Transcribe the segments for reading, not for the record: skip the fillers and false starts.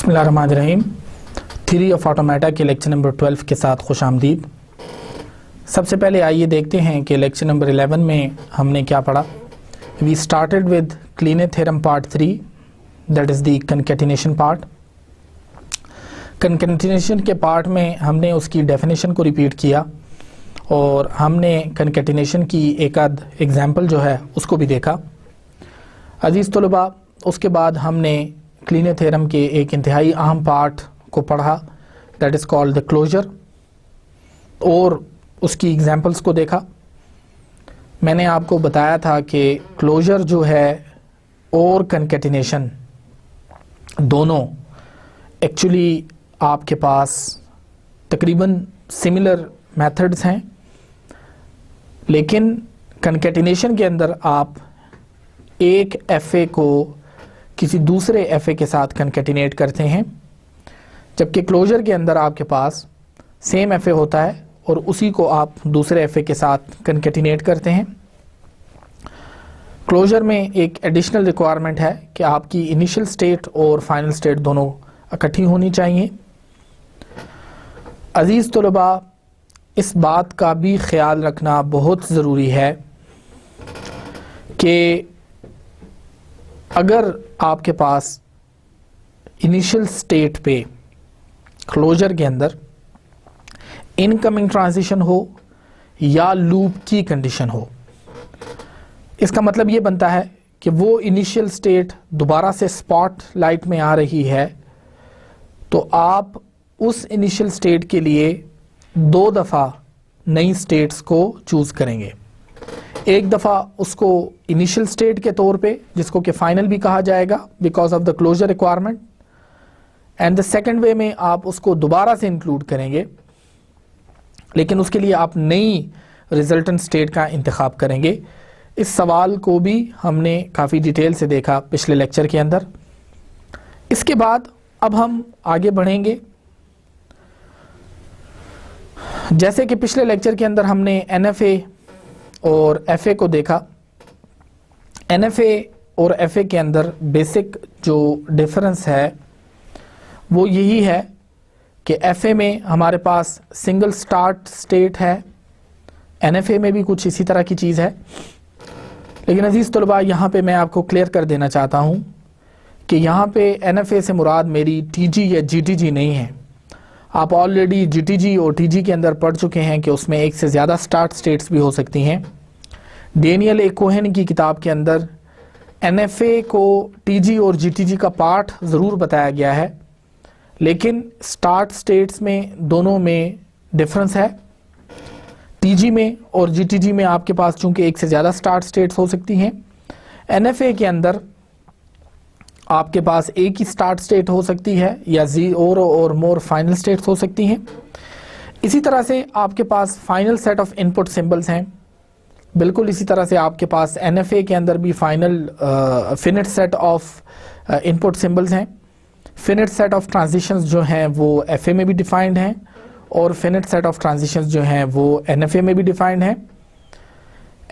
बिस्मिल्लाहिर्रहमानिर्रहीम। Theory of automata के lecture number 12 के साथ खुश आमदीद। सबसे पहले आइए देखते हैं कि लेक्चर नंबर 11 में हमने क्या पढ़ा। We started with Kleene theorem part 3, that is the concatenation part. Concatenation के पार्ट में हमने उसकी डेफिनेशन को रिपीट किया और हमने कनकैटिनेशन की एक आध एग्जाम्पल जो है उसको भी देखा। अजीज़ तलबा, उसके बाद हमने क्लीने थ्योरम के एक इंतहाई अहम पार्ट को पढ़ा, that is called the closure, और उसकी एग्जांपल्स को देखा। मैंने आपको बताया था कि क्लोजर जो है और कनकैटिनेशन दोनों एक्चुअली आपके पास तकरीबन सिमिलर मेथड्स हैं, लेकिन कनकैटिनेशन के अंदर आप एक एफए को किसी दूसरे एफए के साथ कनकैटिनेट करते हैं, जबकि क्लोजर के अंदर आपके पास सेम एफए होता है और उसी को आप दूसरे एफए के साथ कनकैटिनेट करते हैं। क्लोजर में एक एडिशनल रिक्वायरमेंट है कि आपकी इनिशियल स्टेट और फाइनल स्टेट दोनों इकट्ठी होनी चाहिए। अजीज़ तलबा, इस बात का भी ख्याल रखना बहुत ज़रूरी है कि अगर आपके पास इनिशियल स्टेट पे क्लोजर के अंदर इनकमिंग ट्रांजिशन हो या लूप की कंडीशन हो, इसका मतलब ये बनता है कि वो इनिशियल स्टेट दोबारा से स्पॉट लाइट में आ रही है, तो आप उस इनिशियल स्टेट के लिए दो दफ़ा नई स्टेट्स को चूज़ करेंगे। एक दफ़ा उसको इनिशियल स्टेट के तौर पे, जिसको कि फाइनल भी कहा जाएगा because of the closure requirement, and the second way में आप उसको दोबारा से इंक्लूड करेंगे, लेकिन उसके लिए आप नई रिजल्टेंट स्टेट का इंतखाब करेंगे। इस सवाल को भी हमने काफ़ी डिटेल से देखा पिछले लेक्चर के अंदर। इसके बाद अब हम आगे बढ़ेंगे। जैसे कि पिछले लेक्चर के अंदर हमने एनएफए और एफए को देखा। एनएफए और एफए के अंदर बेसिक जो डिफरेंस है वो यही है कि एफए में हमारे पास सिंगल स्टार्ट स्टेट है, एनएफए में भी कुछ इसी तरह की चीज़ है। लेकिन अजीज़ तलबा, यहाँ पे मैं आपको क्लियर कर देना चाहता हूँ कि यहाँ पे एनएफए से मुराद मेरी टीजी या जीटीजी नहीं है। आप ऑलरेडी जीटीजी और टीजी के अंदर पढ़ चुके हैं कि उसमें एक से ज़्यादा स्टार्ट स्टेट्स भी हो सकती हैं। डेनियल ए कोहेन की किताब के अंदर एनएफए को टीजी और जीटीजी का पार्ट ज़रूर बताया गया है, लेकिन स्टार्ट स्टेट्स में दोनों में डिफरेंस है। टीजी में और जीटीजी में आपके पास चूंकि एक से ज़्यादा स्टार्ट स्टेट्स हो सकती हैं, एनएफए के अंदर आपके पास एक ही स्टार्ट स्टेट हो सकती है या ज़ीरो और मोर फाइनल स्टेट्स हो सकती हैं। इसी तरह से आपके पास final set of input symbols हैं। बिल्कुल इसी तरह से आपके पास एनएफए के अंदर भी final finite set of input symbols हैं। फिनिट सेट ऑफ ट्रांजिशंस जो हैं वो एफए में भी डिफाइंड हैं और फिनिट सेट ऑफ ट्रांजिशंस जो हैं वो एनएफए में भी डिफाइंड हैं।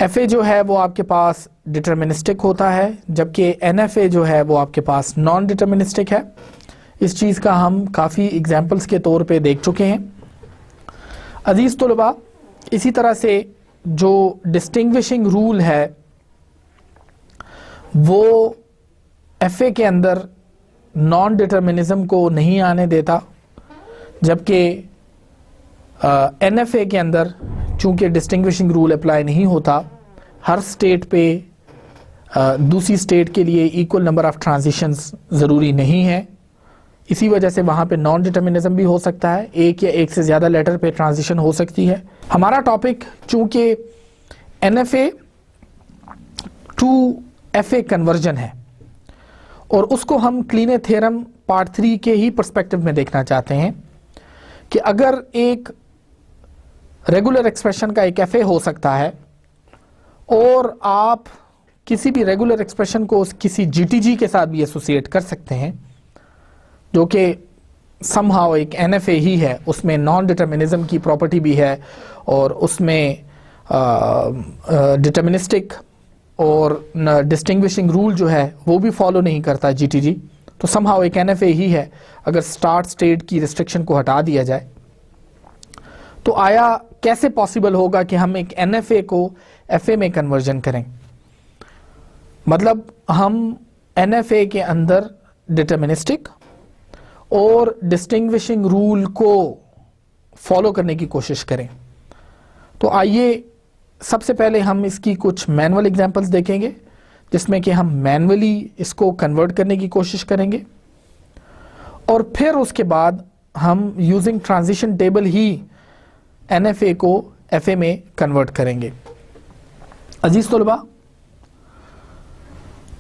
एफए जो है वो आपके पास डिटर्मिनिस्टिक होता है, जबकि एनएफए जो है वो आपके पास नॉन डिटर्मिनिस्टिक है। इस चीज़ का हम काफ़ी एग्जांपल्स के तौर पे देख चुके हैं। अजीज़ तलबा, इसी तरह से जो डिस्टिंग्विशिंग रूल है वो एफए के अंदर नॉन डिटर्मिनिज्म को नहीं आने देता, जबकि एनएफए के अंदर चूंकि डिस्टिंग्विशिंग रूल अप्लाई नहीं होता, हर स्टेट पे दूसरी स्टेट के लिए इक्वल नंबर ऑफ ट्रांजिशंस ज़रूरी नहीं है। इसी वजह से वहाँ पे नॉन डिटर्मिनिज्म भी हो सकता है, एक या एक से ज़्यादा लेटर पे ट्रांजिशन हो सकती है। हमारा टॉपिक चूंकि एनएफए टू एफए कन्वर्जन है और उसको हम क्लीने थ्योरम पार्ट 3 के ही पर्सपेक्टिव में देखना चाहते हैं कि अगर एक रेगुलर एक्सप्रेशन का एक एफए हो सकता है और आप किसी भी रेगुलर एक्सप्रेशन को किसी जीटीजी के साथ भी एसोसिएट कर सकते हैं, जो कि समहाउ एक एनएफए ही है, उसमें नॉन डिटर्मिनिज्म की प्रॉपर्टी भी है और उसमें डिटर्मिनिस्टिक और डिस्टिंग्विशिंग रूल जो है वो भी फॉलो नहीं करता जीटीजी, तो समहाउ एक NFA ही है। अगर स्टार्ट स्टेट की रिस्ट्रिक्शन को हटा दिया जाए तो आया कैसे पॉसिबल होगा कि हम एक NFA को FA में कन्वर्जन करें? मतलब हम NFA के अंदर डिटर्मिनिस्टिक और डिस्टिंग्विशिंग रूल को फॉलो करने की कोशिश करें। तो आइए सबसे पहले हम इसकी कुछ मैनुअल एग्जांपल्स देखेंगे जिसमें कि हम मैनुअली इसको कन्वर्ट करने की कोशिश करेंगे और फिर उसके बाद हम यूजिंग ट्रांजिशन टेबल ही NFA को FA में कन्वर्ट करेंगे। अजीज तलबा,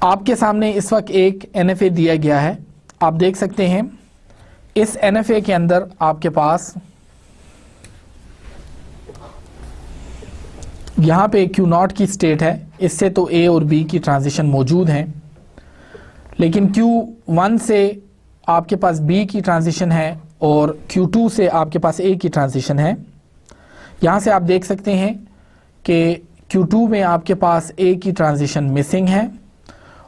आपके सामने इस वक्त एक NFA दिया गया है। आप देख सकते हैं इस NFA के अंदर आपके पास यहाँ पे Q0 की स्टेट है। इससे तो A और B की ट्रांजिशन मौजूद हैं, लेकिन Q1 से आपके पास B की ट्रांजिशन है और Q2 से आपके पास A की ट्रांजिशन है। यहाँ से आप देख सकते हैं कि Q2 में आपके पास A की ट्रांजिशन मिसिंग है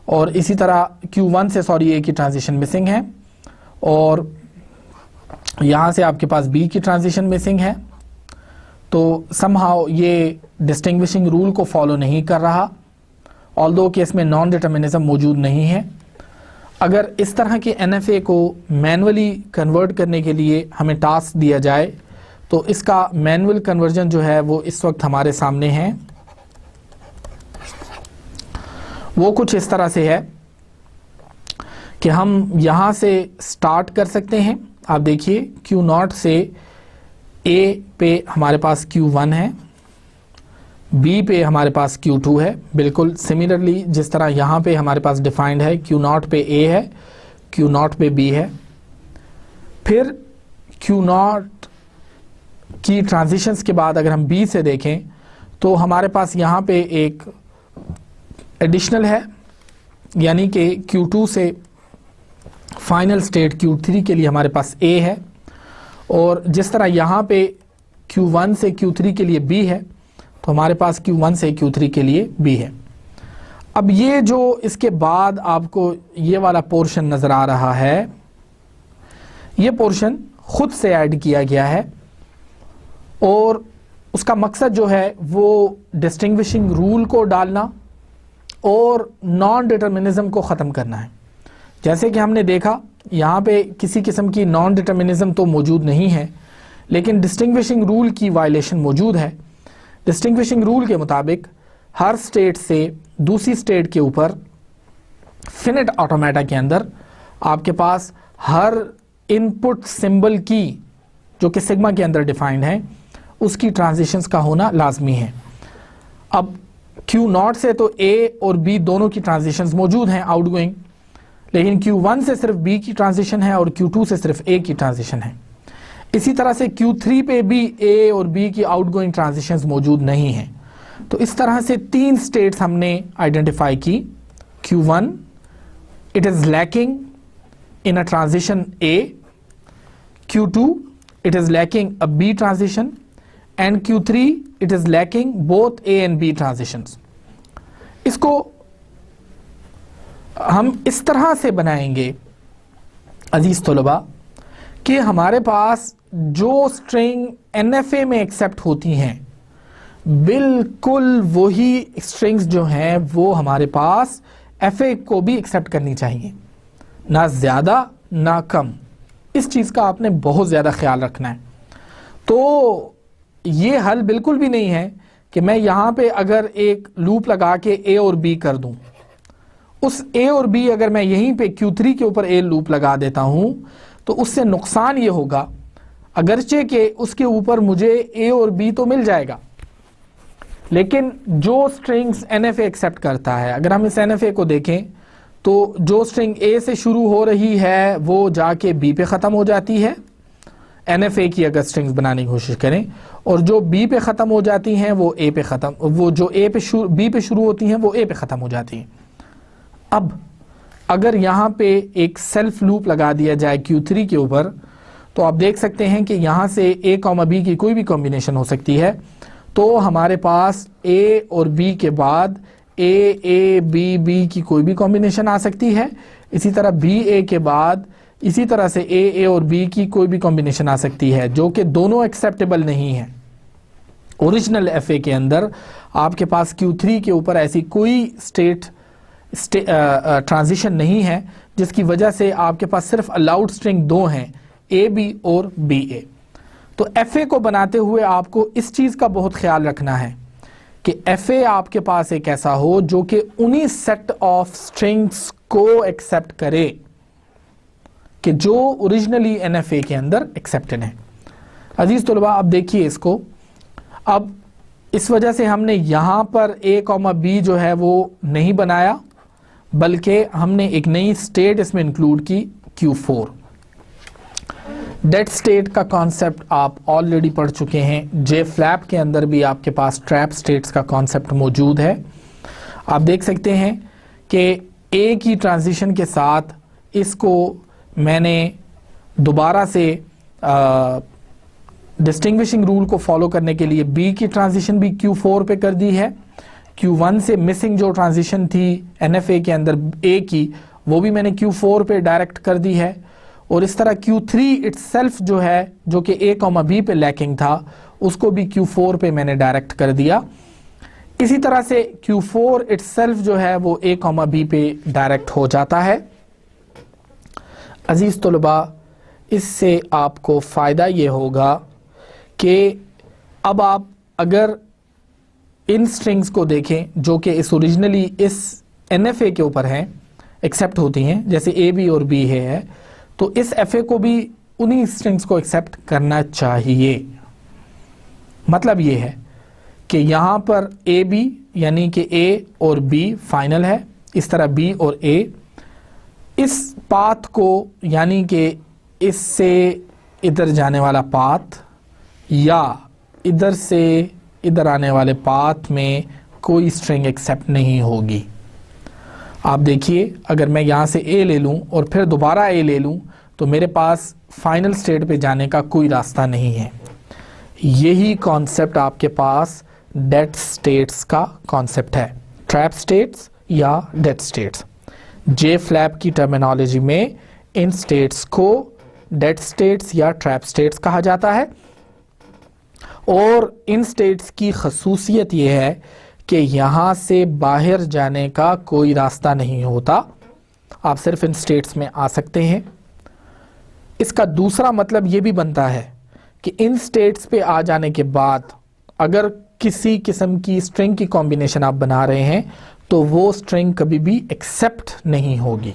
और इसी तरह Q1 से A की ट्रांजिशन मिसिंग है और यहाँ से आपके पास B की ट्रांजिशन मिसिंग है। तो समहाउ ये डिस्टिंग्विशिंग रूल को फॉलो नहीं कर रहा, ऑल्दो कि इसमें नॉन डिटर्मिनिज्म मौजूद नहीं है। अगर इस तरह के NFA को मैनुअली कन्वर्ट करने के लिए हमें टास्क दिया जाए तो इसका मैनुअल कन्वर्जन जो है वो इस वक्त हमारे सामने है। वो कुछ इस तरह से है कि हम यहाँ से स्टार्ट कर सकते हैं। आप देखिए Q0 से A पे हमारे पास Q1 है, B पे हमारे पास Q2 है। बिल्कुल सिमिलरली जिस तरह यहाँ पे हमारे पास डिफाइंड है, Q0 पे A है, Q0 पे B है। फिर Q0 की ट्रांजिशंस के बाद अगर हम B से देखें तो हमारे पास यहाँ पे एक एडिशनल है, यानी कि Q2 से फाइनल स्टेट Q3 के लिए हमारे पास A है और जिस तरह यहाँ पे Q1 से Q3 के लिए B है तो हमारे पास Q1 से Q3 के लिए B है। अब ये जो इसके बाद आपको ये वाला पोर्शन नज़र आ रहा है, ये पोर्शन खुद से ऐड किया गया है और उसका मकसद जो है वो डिस्टिंग्विशिंग रूल को डालना और नॉन डिटर्मिनिज्म को ख़त्म करना है। जैसे कि हमने देखा यहाँ पे किसी किस्म की नॉन डिटर्मिनिज्म तो मौजूद नहीं है, लेकिन डिस्टिंग्विशिंग रूल की वायलेशन मौजूद है। डिस्टिंग्विशिंग रूल के मुताबिक हर स्टेट से दूसरी स्टेट के ऊपर फिनिट ऑटोमेटा के अंदर आपके पास हर इनपुट सिंबल की जो कि सिग्मा के अंदर डिफाइंड है उसकी ट्रांजिशंस का होना लाजमी है। अब Q0 से तो A और B दोनों की ट्रांजिशंस मौजूद हैं आउटगोइंग, लेकिन Q1 से सिर्फ B की ट्रांजिशन है और Q2 से सिर्फ A की ट्रांजिशन है। इसी तरह से Q3 पे भी A और B की आउटगोइंग ट्रांजिशंस मौजूद नहीं हैं। तो इस तरह से तीन स्टेट्स हमने आइडेंटिफाई की। Q1 it is lacking in a transition A, Q2 it is lacking a B transition and Q3 it is lacking both A and B transitions. इसको हम इस तरह से बनाएंगे अजीज तलबा कि हमारे पास जो स्ट्रिंग NFA में एक्सेप्ट होती हैं बिल्कुल वही स्ट्रिंग्स जो हैं वो हमारे पास FA को भी एक्सेप्ट करनी चाहिए, ना ज़्यादा ना कम। इस चीज़ का आपने बहुत ज़्यादा ख्याल रखना है। तो ये हल बिल्कुल भी नहीं है कि मैं यहाँ पे अगर एक लूप लगा के A और B कर दूँ, उस A और B अगर मैं यहीं पे Q3 के ऊपर A लूप लगा देता हूँ तो उससे नुकसान ये होगा, अगरचे कि उसके ऊपर मुझे A और B तो मिल जाएगा, लेकिन जो स्ट्रिंग्स NFA एक्सेप्ट करता है, अगर हम इस NFA को देखें तो जो स्ट्रिंग A से शुरू हो रही है वो जाके B पे ख़त्म हो जाती है NFA की अगर स्ट्रिंग्स बनाने की कोशिश करें, और जो B पे ख़त्म हो जाती हैं वो A पे ख़त्म, वो जो B पे शुरू होती हैं वो A पे ख़त्म हो जाती हैं। अब अगर यहाँ पे एक सेल्फ लूप लगा दिया जाए Q3 के ऊपर तो आप देख सकते हैं कि यहाँ से A, B की कोई भी कॉम्बिनेशन हो सकती है। तो हमारे पास A और B के बाद ए बी बी की कोई भी कॉम्बिनेशन आ सकती है। इसी तरह बी ए के बाद इसी तरह से ए और बी की कोई भी कॉम्बिनेशन आ सकती है, जो कि दोनों एक्सेप्टेबल नहीं है। ओरिजिनल एफए के अंदर आपके पास Q3 के ऊपर ऐसी कोई स्टेट ट्रांजिशन नहीं है जिसकी वजह से आपके पास सिर्फ अलाउड स्ट्रिंग दो हैं, ए बी और बी ए। तो एफए को बनाते हुए आपको इस चीज का बहुत ख्याल रखना है कि एफए आपके पास एक ऐसा हो जो कि उन्हीं सेट ऑफ स्ट्रिंग्स को एक्सेप्ट करे कि जो ओरिजिनली एनएफए के अंदर एक्सेप्टेड है। अजीज तलबा, अब देखिए इसको, अब इस वजह से हमने यहां पर ए कॉमा बी जो है वो नहीं बनाया, बल्कि हमने एक नई स्टेट इसमें इंक्लूड की Q4। डेड स्टेट का कॉन्सेप्ट आप ऑलरेडी पढ़ चुके हैं। जे फ्लैप के अंदर भी आपके पास ट्रैप स्टेट्स का कॉन्सेप्ट मौजूद है। आप देख सकते हैं कि ए की ट्रांजिशन के साथ इसको मैंने दोबारा से डिस्टिंग्विशिंग रूल को फॉलो करने के लिए बी की ट्रांजिशन भी Q4 पे कर दी है। Q1 से मिसिंग जो ट्रांजिशन थी NFA के अंदर ए की, वो भी मैंने Q4 पे डायरेक्ट कर दी है। और इस तरह Q3 इटसेल्फ जो है, जो कि ए कॉमा बी पे लैकिंग था, उसको भी Q4 पे मैंने डायरेक्ट कर दिया। इसी तरह से Q4 इटसेल्फ जो है वो ए कॉमा बी पे डायरेक्ट हो जाता है। अजीज तलबा, इससे आपको फ़ायदा ये होगा कि अब आप अगर इन स्ट्रिंग्स को देखें जो कि इस ओरिजिनली इस NFA के ऊपर हैं, एक्सेप्ट होती हैं, जैसे ए बी और बी है, तो इस FA को भी उन्हीं स्ट्रिंग्स को एक्सेप्ट करना चाहिए। मतलब ये है कि यहाँ पर ए बी यानी कि ए और बी फाइनल है, इस तरह बी और ए, इस पाथ को यानी कि इससे इधर जाने वाला पाथ या इधर से इधर आने वाले पाथ में कोई स्ट्रिंग एक्सेप्ट नहीं होगी। आप देखिए, अगर मैं यहाँ से ए ले लूँ और फिर दोबारा ए ले लूँ तो मेरे पास फाइनल स्टेट पे जाने का कोई रास्ता नहीं है। यही कॉन्सेप्ट आपके पास डेड स्टेट्स का कॉन्सेप्ट है, ट्रैप स्टेट्स या डेड स्टेट्स। जे फ्लैप की टर्मिनोलॉजी में इन स्टेट्स को डेड स्टेट्स या ट्रैप स्टेट्स कहा जाता है। और इन स्टेट्स की खसूसियत यह है कि यहाँ से बाहर जाने का कोई रास्ता नहीं होता, आप सिर्फ इन स्टेट्स में आ सकते हैं। इसका दूसरा मतलब ये भी बनता है कि इन स्टेट्स पे आ जाने के बाद अगर किसी किस्म की स्ट्रिंग की कॉम्बिनेशन आप बना रहे हैं तो वो स्ट्रिंग कभी भी एक्सेप्ट नहीं होगी।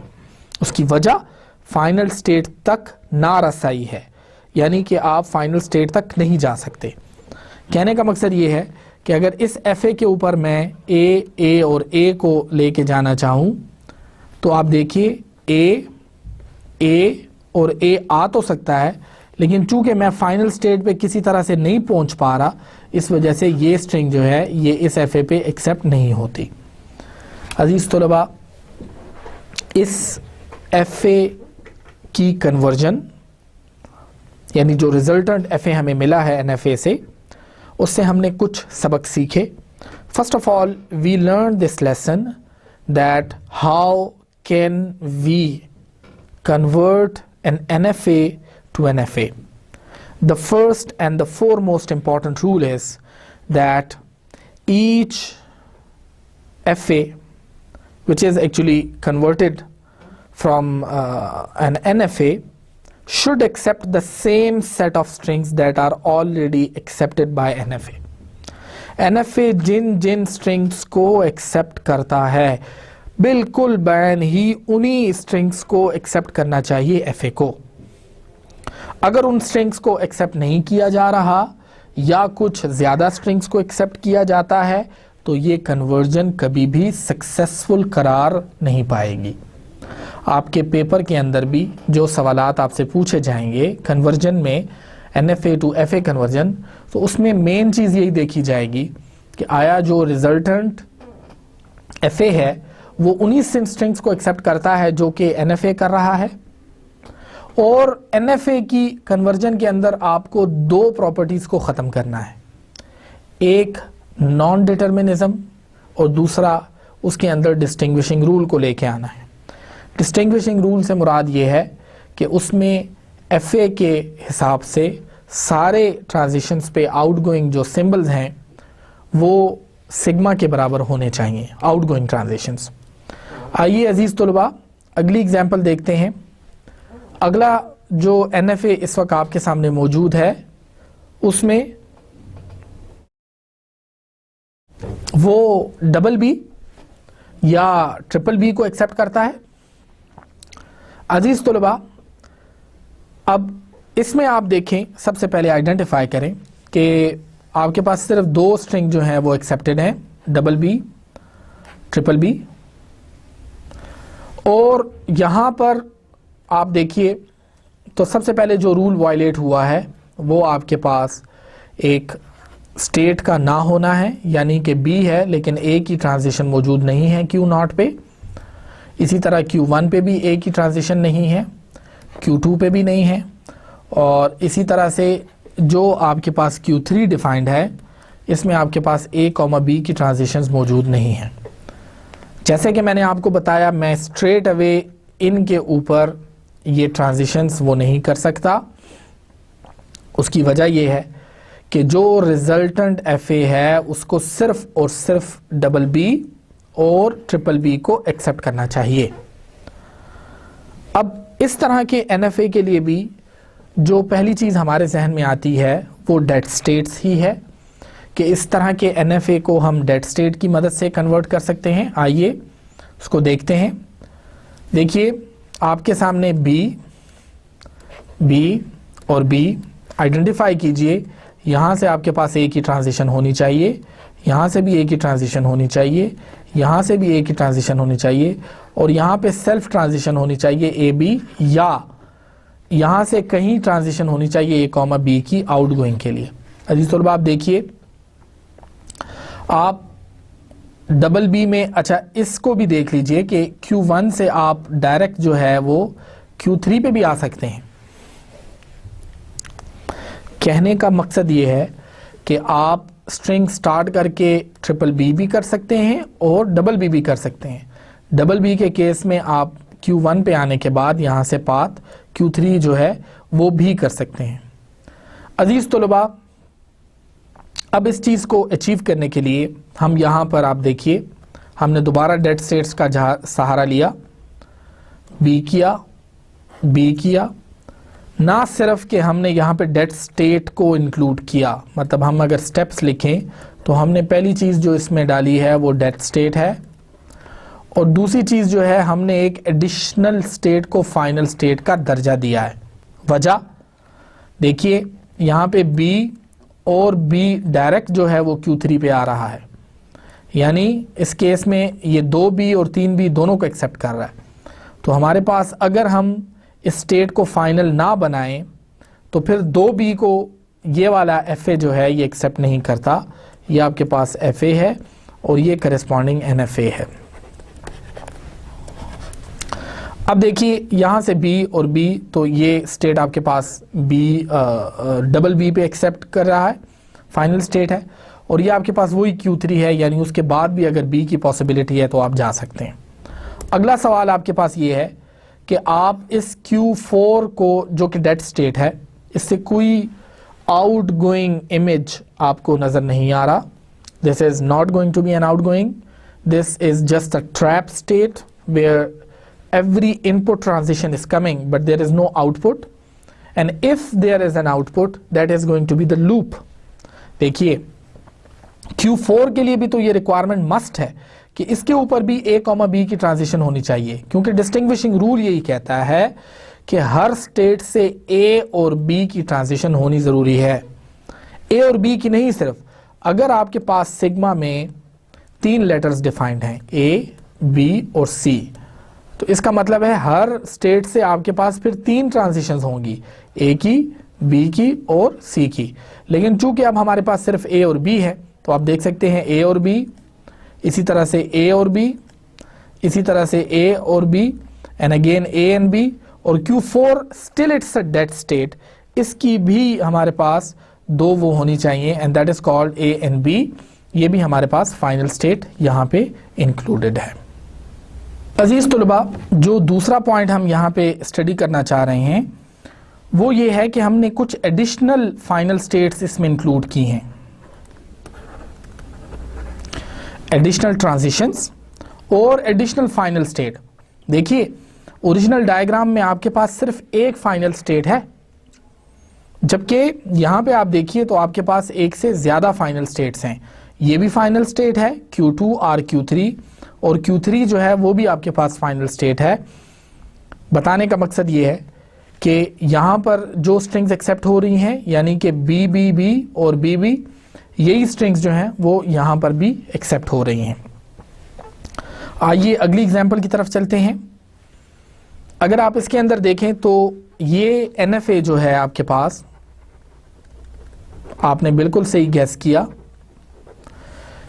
उसकी वजह फाइनल स्टेट तक ना रसाई है, यानी कि आप फाइनल स्टेट तक नहीं जा सकते। कहने का मकसद ये है कि अगर इस FA के ऊपर मैं ए और ए को लेके जाना चाहूँ तो आप देखिए ए और ए आ तो सकता है, लेकिन चूंकि मैं फाइनल स्टेट पे किसी तरह से नहीं पहुंच पा रहा, इस वजह से ये स्ट्रिंग जो है ये इस FA पे एक्सेप्ट नहीं होती। अजीज तलबा, इस FA की कन्वर्जन यानी जो रिजल्टेंट FA हमें मिला है NFA से, उससे हमने कुछ सबक सीखे। First of all, we learn this lesson that how can we convert an NFA to an FA. The first and the foremost important rule is that each FA which is actually converted from an NFA should accept the same set of strings that are already accepted by NFA. NFA जिन strings को accept करता है, बिल्कुल ban ही उन्हीं strings को accept करना चाहिए FA को। अगर उन स्ट्रिंग्स को एक्सेप्ट नहीं किया जा रहा या कुछ ज़्यादा स्ट्रिंग्स को एक्सेप्ट किया जाता है तो ये कन्वर्जन कभी भी सक्सेसफुल करार नहीं पाएगी। आपके पेपर के अंदर भी जो सवालात आपसे पूछे जाएंगे कन्वर्जन में, NFA to FA कन्वर्जन, तो उसमें मेन चीज़ यही देखी जाएगी कि आया जो रिजल्टेंट FA है वो उन्हीं स्ट्रिंग्स को एक्सेप्ट करता है जो कि NFA कर रहा है। और NFA की कन्वर्जन के अंदर आपको दो प्रॉपर्टीज को ख़त्म करना है, एक नॉन डिटर्मिनिज्म और दूसरा उसके अंदर डिस्टिंग्विशिंग रूल को लेके आना है। डिस्टिंग्विशिंग रूल से मुराद ये है कि उसमें FA के हिसाब से सारे ट्रांजिशंस पे आउटगोइंग जो सिंबल्स हैं वो सिग्मा के बराबर होने चाहिए, आउटगोइंग ट्रांजिशंस। आइए अजीज़ तलबा अगली एग्जांपल देखते हैं। अगला जो NFA इस वक्त आपके सामने मौजूद है उसमें वो डबल बी या ट्रिपल बी को एक्सेप्ट करता है। अजीज तलबा अब इसमें आप देखें, सबसे पहले आइडेंटिफाई करें कि आपके पास सिर्फ दो स्ट्रिंग जो हैं वो एक्सेप्टेड हैं, डबल बी, ट्रिपल बी। और यहां पर आप देखिए तो सबसे पहले जो रूल वायलेट हुआ है वो आपके पास एक स्टेट का ना होना है, यानी कि बी है लेकिन ए की ट्रांजिशन मौजूद नहीं है Q0 पे। इसी तरह Q1 पे भी ए की ट्रांजिशन नहीं है, Q2 पे भी नहीं है, और इसी तरह से जो आपके पास Q3 डिफाइंड है इसमें आपके पास A, B की ट्रांजिशंस मौजूद नहीं हैं। जैसे कि मैंने आपको बताया, मैं स्ट्रेट अवे इनके ऊपर ये ट्रांजिशंस वो नहीं कर सकता। उसकी वजह यह है कि जो रिजल्टेंट FA है उसको सिर्फ और सिर्फ डबल बी और ट्रिपल बी को एक्सेप्ट करना चाहिए। अब इस तरह के NFA के लिए भी जो पहली चीज़ हमारे जहन में आती है वो डेड स्टेट्स ही है कि इस तरह के NFA को हम डेड स्टेट की मदद से कन्वर्ट कर सकते हैं। आइए उसको देखते हैं। देखिए आपके सामने बी और बी आइडेंटिफाई कीजिए। यहाँ से आपके पास ए की ट्रांजिशन होनी चाहिए, यहाँ से भी ए की ट्रांजिशन होनी चाहिए, यहाँ से भी ए की ट्रांजिशन होनी चाहिए, और यहाँ पे सेल्फ ट्रांजिशन होनी चाहिए ए बी, या यहाँ से कहीं ट्रांजिशन होनी चाहिए A, B की आउटगोइंग के लिए। अजीज तलबा आप देखिए, आप डबल बी में, अच्छा इसको भी देख लीजिए कि Q1 से आप डायरेक्ट जो है वो Q3 पे भी आ सकते हैं। कहने का मकसद ये है कि आप स्ट्रिंग स्टार्ट करके ट्रिपल बी भी कर सकते हैं और डबल बी भी कर सकते हैं। डबल बी के केस में आप Q1 पे आने के बाद यहाँ से पाथ Q3 जो है वो भी कर सकते हैं। अजीज तलबा अब इस चीज़ को अचीव करने के लिए हम यहाँ पर आप देखिए, हमने दोबारा डेड स्टेट्स का सहारा लिया, बी किया। ना सिर्फ कि हमने यहाँ पे डेड स्टेट को इंक्लूड किया, मतलब हम अगर स्टेप्स लिखें तो हमने पहली चीज़ जो इसमें डाली है वो डेड स्टेट है, और दूसरी चीज़ जो है हमने एक एडिशनल स्टेट को फाइनल स्टेट का दर्जा दिया है। वजह देखिए, यहाँ पे बी और बी डायरेक्ट जो है वो Q3 पे आ रहा है, यानी इस केस में ये 2B और 3B दोनों को एक्सेप्ट कर रहा है। तो हमारे पास अगर हम इस स्टेट को फाइनल ना बनाएं तो फिर 2B को ये वाला FA जो है ये एक्सेप्ट नहीं करता। ये आपके पास FA है और ये करस्पॉन्डिंग NFA है। अब देखिए यहाँ से B और B, तो ये स्टेट आपके पास डबल बी पे एक्सेप्ट कर रहा है, फाइनल स्टेट है, और ये आपके पास वही Q3 है, यानी उसके बाद भी अगर B की पॉसिबिलिटी है तो आप जा सकते हैं। अगला सवाल आपके पास ये है कि आप इस Q4 को, जो कि डेड स्टेट है, इससे कोई आउटगोइंग इमेज आपको नज़र नहीं आ रहा। This is not going to be an outgoing, this is just a trap state where every input transition is coming but there is no output, and if there is an output that is going to be the loop। देखिए Q4 के लिए भी तो ये requirement must है कि इसके ऊपर भी A, B की ट्रांजिशन होनी चाहिए, क्योंकि डिस्टिंग्विशिंग रूल यही कहता है कि हर स्टेट से A और B की ट्रांजिशन होनी ज़रूरी है। A और B की नहीं, सिर्फ अगर आपके पास सिग्मा में 3 लेटर्स डिफाइंड हैं A, B और C, तो इसका मतलब है हर स्टेट से आपके पास फिर 3 ट्रांजिशंस होंगी, A की, B की और C की। लेकिन चूंकि अब हमारे पास सिर्फ A और B है तो आप देख सकते हैं A और B, इसी तरह से A और B, इसी तरह से A और B, and again A and B, और Q4 still it's a dead state, इसकी भी हमारे पास 2 वो होनी चाहिए, and that is called A and B, ये भी हमारे पास फाइनल स्टेट यहाँ पे इंक्लूडेड है। अजीज तुलबा, जो दूसरा पॉइंट हम यहाँ पे स्टडी करना चाह रहे हैं वो ये है कि हमने कुछ एडिशनल फाइनल स्टेट्स इसमें इंक्लूड की हैं, एडिशनल ट्रांजिशंस और एडिशनल फाइनल स्टेट। देखिए, ओरिजिनल डायग्राम में आपके पास सिर्फ एक फाइनल स्टेट है, जबकि यहां पे आप देखिए तो आपके पास एक से ज्यादा फाइनल स्टेट्स हैं। ये भी फाइनल स्टेट है Q2 और Q3, और Q3 जो है वो भी आपके पास फाइनल स्टेट है। बताने का मकसद ये है कि यहां पर जो स्ट्रिंग्स एक्सेप्ट हो रही हैं, यानी कि BBB और BB, यही स्ट्रिंग्स जो हैं वो यहां पर भी एक्सेप्ट हो रही हैं। आइए अगली एग्जांपल की तरफ चलते हैं। अगर आप इसके अंदर देखें तो ये NFA जो है आपके पास, आपने बिल्कुल सही गैस किया,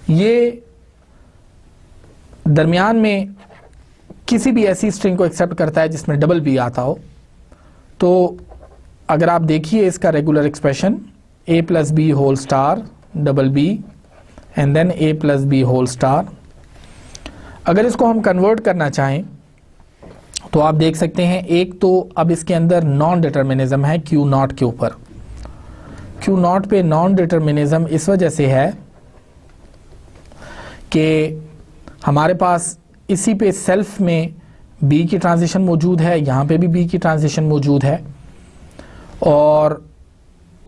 ये दरमियान में किसी भी ऐसी स्ट्रिंग को एक्सेप्ट करता है जिसमें डबल बी आता हो। तो अगर आप देखिए इसका regular expression a plus B whole star double B and then a plus B whole star. अगर इसको हम कन्वर्ट करना चाहें तो आप देख सकते हैं, एक तो अब इसके अंदर नॉन डिटर्मिनिज्म है Q0 के ऊपर। Q0 पे नॉन डिटर्मिनिज्म इस वजह से है कि हमारे पास इसी पे सेल्फ में B की ट्रांजिशन मौजूद है, यहाँ पे भी B की ट्रांजिशन मौजूद है। और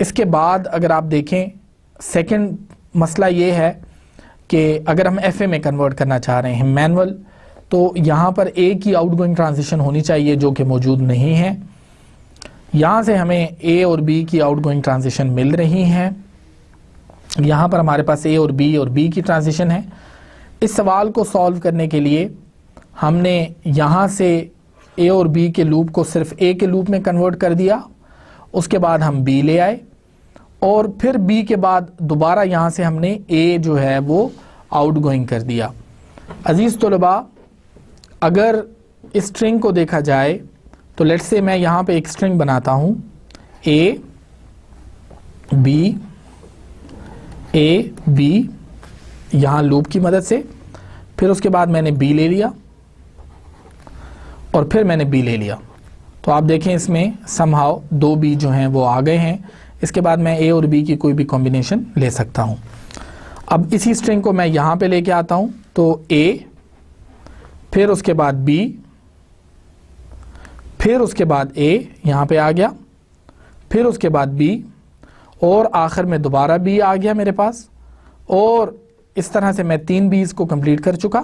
इसके बाद अगर आप देखें, सेकंड मसला ये है कि अगर हम FA में कन्वर्ट करना चाह रहे हैं मैनुअल, तो यहाँ पर A की आउटगोइंग ट्रांजिशन होनी चाहिए जो कि मौजूद नहीं है। यहाँ से हमें A और B की आउटगोइंग ट्रांजिशन मिल रही हैं। यहाँ पर हमारे पास A और B की ट्रांजिशन है। इस सवाल को सॉल्व करने के लिए हमने यहाँ से A और B के लूप को सिर्फ A के लूप में कन्वर्ट कर दिया, उसके बाद हम B ले आए और फिर B के बाद दोबारा यहाँ से हमने A जो है वो आउटगोइंग कर दिया। अजीज़ तुलबा, अगर इस स्ट्रिंग को देखा जाए तो लेट्स से मैं यहाँ पे एक स्ट्रिंग बनाता हूँ A B यहाँ लूप की मदद से, फिर उसके बाद मैंने B ले लिया और फिर मैंने B ले लिया। तो आप देखें इसमें समहाउ 2 B जो हैं वो आ गए हैं। इसके बाद मैं A और B की कोई भी कॉम्बिनेशन ले सकता हूँ। अब इसी स्ट्रिंग को मैं यहाँ पे लेके आता हूँ, तो A, फिर उसके बाद B, फिर उसके बाद A यहाँ पे आ गया, फिर उसके बाद B और आखिर में दोबारा B आ गया मेरे पास। और इस तरह से मैं 3 B's को कंप्लीट कर चुका।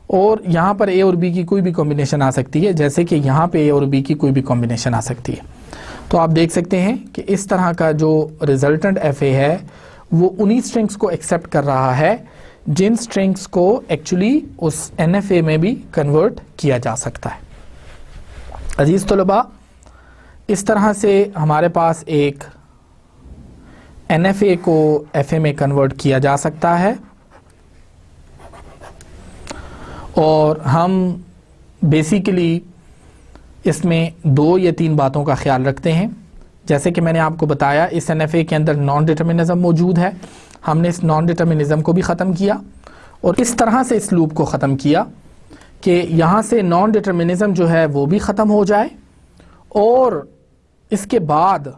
और यहाँ पर A और B की कोई भी कॉम्बिनेशन आ सकती है, जैसे कि यहाँ पे A और B की कोई भी कॉम्बिनेशन आ सकती है। तो आप देख सकते हैं कि इस तरह का जो रिजल्टेंट FA है वो उन्हीं स्ट्रिंग्स को एक्सेप्ट कर रहा है जिन स्ट्रिंग्स को एक्चुअली उस NFA में भी कन्वर्ट किया जा सकता है। अजीज तलबा, इस तरह से हमारे पास एक NFA को FA में कन्वर्ट किया जा सकता है। और हम बेसिकली इसमें 2 या 3 बातों का ख्याल रखते हैं। जैसे कि मैंने आपको बताया, इस NFA के अंदर नॉन डिटर्मिनिज्म मौजूद है। हमने इस नॉन डिटर्मिनिज्म को भी ख़त्म किया और इस तरह से इस लूप को ख़त्म किया कि यहाँ से नॉन डिटर्मिनिज्म जो है वो भी ख़त्म हो जाए और इसके बाद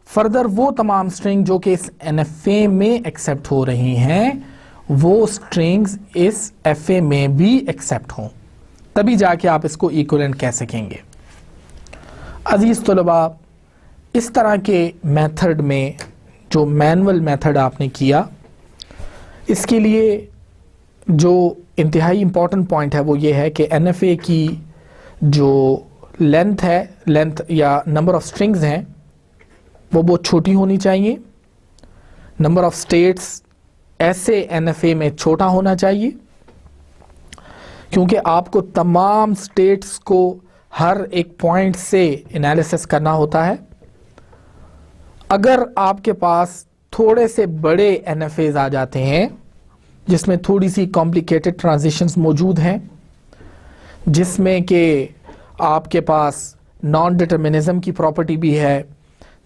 फर्दर वो तमाम स्ट्रिंग जो कि इस NFA में एक्सेप्ट हो रही हैं वो स्ट्रिंग्स इस FA में भी एक्सेप्ट हों, तभी जाके आप इसको इक्विवेलेंट कह सकेंगे। अजीज तलबा, इस तरह के मेथड में जो मैनुअल मेथड आपने किया, इसके लिए जो इंतहाई इम्पॉर्टेंट पॉइंट है वो ये है कि NFA की जो लेंथ या नंबर ऑफ स्ट्रिंग्स हैं वो बहुत छोटी होनी चाहिए। नंबर ऑफ स्टेट्स ऐसे NFA में छोटा होना चाहिए, क्योंकि आपको तमाम स्टेट्स को हर एक पॉइंट से एनालिसिस करना होता है। अगर आपके पास थोड़े से बड़े NFAs आ जाते हैं जिसमें थोड़ी सी कॉम्प्लिकेटेड ट्रांजिशंस मौजूद हैं, जिसमें कि आपके पास नॉन डिटर्मिनिज्म की प्रॉपर्टी भी है,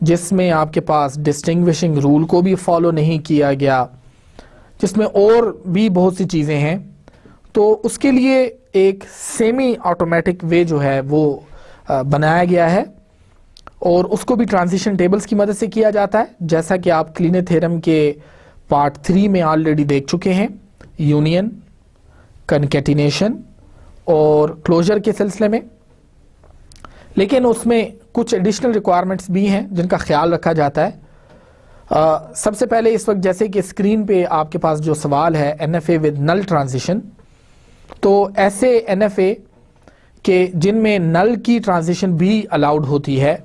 जिसमें आपके पास डिस्टिंग्विशिंग रूल को भी फॉलो नहीं किया गया, जिसमें और भी बहुत सी चीज़ें हैं, तो उसके लिए एक सेमी ऑटोमेटिक वे जो है वो बनाया गया है और उसको भी ट्रांजिशन टेबल्स की मदद से किया जाता है, जैसा कि आप क्लीने थ्योरम के पार्ट 3 में ऑलरेडी देख चुके हैं, यूनियन, कनकैटिनेशन और क्लोजर के सिलसिले में। लेकिन उसमें कुछ एडिशनल रिक्वायरमेंट्स भी हैं जिनका ख्याल रखा जाता है। सबसे पहले इस वक्त जैसे कि स्क्रीन पे आपके पास जो सवाल है NFA विद नल ट्रांजिशन, तो ऐसे NFA के जिनमें नल की ट्रांजिशन भी अलाउड होती है,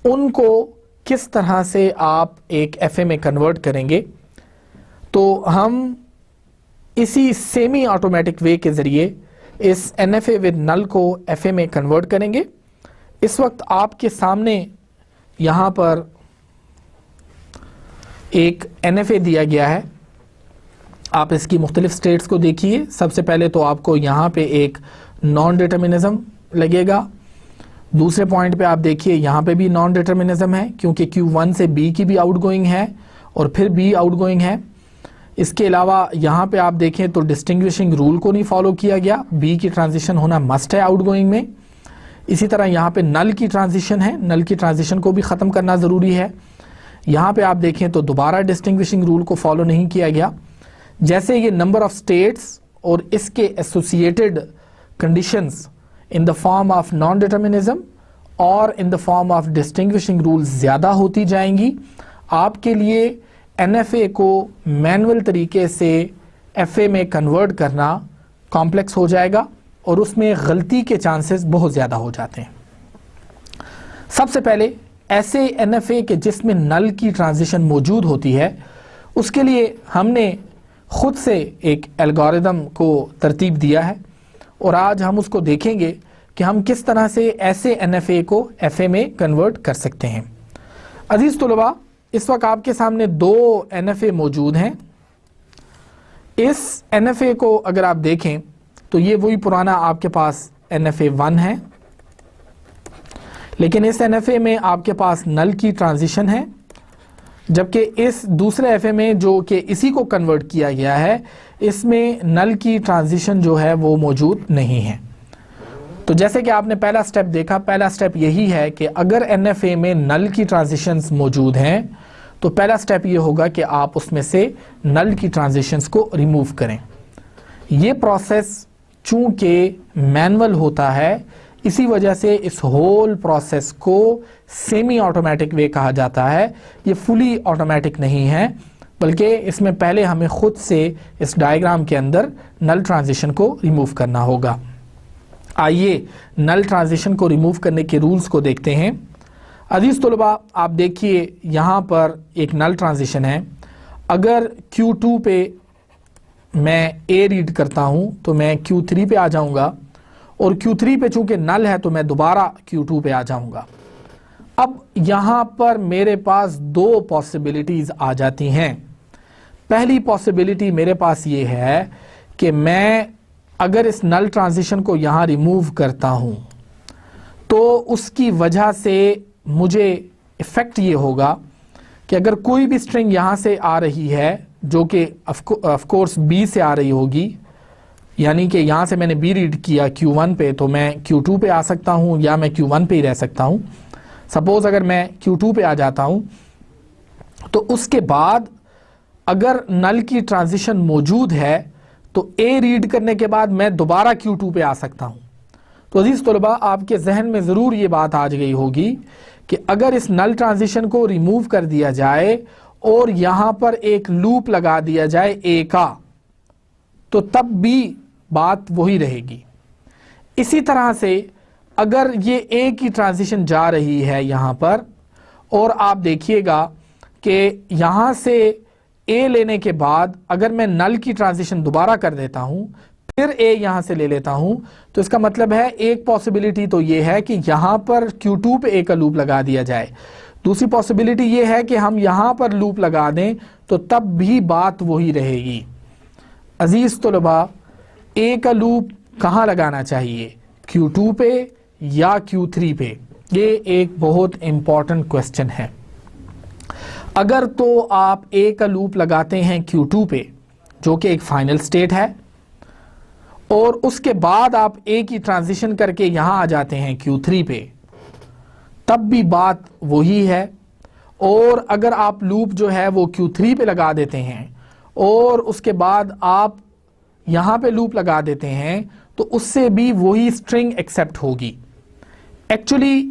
उनको किस तरह से आप एक FA में कन्वर्ट करेंगे। तो हम इसी सेमी ऑटोमेटिक वे के ज़रिए इस NFA विद नल को FA में कन्वर्ट करेंगे। इस वक्त आपके सामने यहाँ पर एक NFA दिया गया है, आप इसकी मुख्तलिफ स्टेट्स को देखिए। सबसे पहले तो आपको यहाँ पे एक नॉन डिटर्मिनिज्म लगेगा। दूसरे पॉइंट पे आप देखिए यहाँ पे भी नॉन डिटर्मिनिज्म है, क्योंकि Q1 से B की भी आउटगोइंग है और फिर B आउटगोइंग है। इसके अलावा यहाँ पे आप देखें तो डिस्टिंग्विशिंग रूल को नहीं फॉलो किया गया, B की ट्रांजिशन होना मस्ट है आउटगोइंग में। इसी तरह यहाँ पे नल की ट्रांजिशन है, नल की ट्रांजिशन को भी ख़त्म करना ज़रूरी है। यहाँ पे आप देखें तो दोबारा डिस्टिंग्विशिंग रूल को फॉलो नहीं किया गया। जैसे ये नंबर ऑफ स्टेट्स और इसके associated conditions in the form of non determinism और in the form of distinguishing rule ज़्यादा होती जाएंगी, आपके लिए NFA को मैनुअल तरीके से FA में कन्वर्ट करना कॉम्प्लेक्स हो जाएगा और उसमें गलती के चांसेस बहुत ज़्यादा हो जाते हैं। सबसे पहले ऐसे NFA के जिसमें नल की ट्रांजिशन मौजूद होती है, उसके लिए हमने खुद से एक एल्गोरिदम को तरतीब दिया है और आज हम उसको देखेंगे कि हम किस तरह से ऐसे NFA को FA में कन्वर्ट कर सकते हैं। अजीज़ तुलबा, इस वक्त आपके सामने दो NFA मौजूद हैं। इस NFA को अगर आप देखें तो ये वही पुराना आपके पास NFA 1 है, लेकिन इस NFA में आपके पास नल की ट्रांजिशन है, जबकि इस दूसरे FA में जो कि इसी को कन्वर्ट किया गया है, इसमें नल की ट्रांजिशन जो है वो मौजूद नहीं है। तो जैसे कि आपने पहला स्टेप देखा, पहला स्टेप यही है कि अगर NFA में नल की ट्रांजिशंस मौजूद हैं तो पहला स्टेप ये होगा कि आप उसमें से नल की ट्रांजिशंस को रिमूव करें। ये प्रोसेस चूँकि मैनुअल होता है, इसी वजह से इस होल प्रोसेस को सेमी ऑटोमेटिक वे कहा जाता है। ये फुली ऑटोमेटिक नहीं है, बल्कि इसमें पहले हमें खुद से इस डायग्राम के अंदर नल ट्रांजिशन को रिमूव करना होगा। आइए नल ट्रांजिशन को रिमूव करने के रूल्स को देखते हैं। अजीज़ तुलबा, आप देखिए यहाँ पर एक नल ट्रांजिशन है। अगर Q2 पे मैं A रीड करता हूँ तो मैं Q3 पे आ जाऊँगा, और Q3 पे चूँकि नल है तो मैं दोबारा Q2 पे आ जाऊँगा। अब यहाँ पर मेरे पास दो पॉसिबिलिटीज़ आ जाती हैं। पहली पॉसिबिलिटी मेरे पास ये है कि मैं अगर इस नल ट्रांजिशन को यहाँ रिमूव करता हूँ तो उसकी वजह से मुझे इफ़ेक्ट ये होगा कि अगर कोई भी स्ट्रिंग यहाँ से आ रही है जो कि ऑफ कोर्स B से आ रही होगी, यानी कि यहाँ से मैंने B रीड किया Q1 पे, तो मैं Q2 पे आ सकता हूँ या मैं Q1 पे ही रह सकता हूँ। सपोज़ अगर मैं Q2 पे आ जाता हूँ तो उसके बाद अगर नल की ट्रांजिशन मौजूद है तो A रीड करने के बाद मैं दोबारा Q2 पे आ सकता हूँ। तो अजीज़ तलबा, आपके जहन में ज़रूर ये बात आ गई होगी कि अगर इस नल ट्रांजिशन को रिमूव कर दिया जाए और यहाँ पर एक लूप लगा दिया जाए A का, तो तब भी बात वही रहेगी। इसी तरह से अगर ये A की ट्रांजिशन जा रही है यहाँ पर, और आप देखिएगा कि यहाँ से A लेने के बाद अगर मैं नल की ट्रांजिशन दोबारा कर देता हूँ, फिर A यहाँ से ले लेता हूँ, तो इसका मतलब है एक पॉसिबिलिटी तो ये है कि यहाँ पर Q2 पे A का लूप लगा दिया जाए। दूसरी पॉसिबिलिटी ये है कि हम यहाँ पर लूप लगा दें, तो तब भी बात वही रहेगी। अजीज़ तलबा, A का लूप कहाँ लगाना चाहिए, Q2 पे या Q3 पे? ये एक बहुत इम्पॉर्टेंट क्वेश्चन है। अगर तो आप A का लूप लगाते हैं Q2 पे जो कि एक फाइनल स्टेट है, और उसके बाद आप ए की ट्रांजिशन करके यहां आ जाते हैं Q3 पे, तब भी बात वही है। और अगर आप लूप जो है वो Q3 पे लगा देते हैं और उसके बाद आप यहां पे लूप लगा देते हैं, तो उससे भी वही स्ट्रिंग एक्सेप्ट होगी। एक्चुअली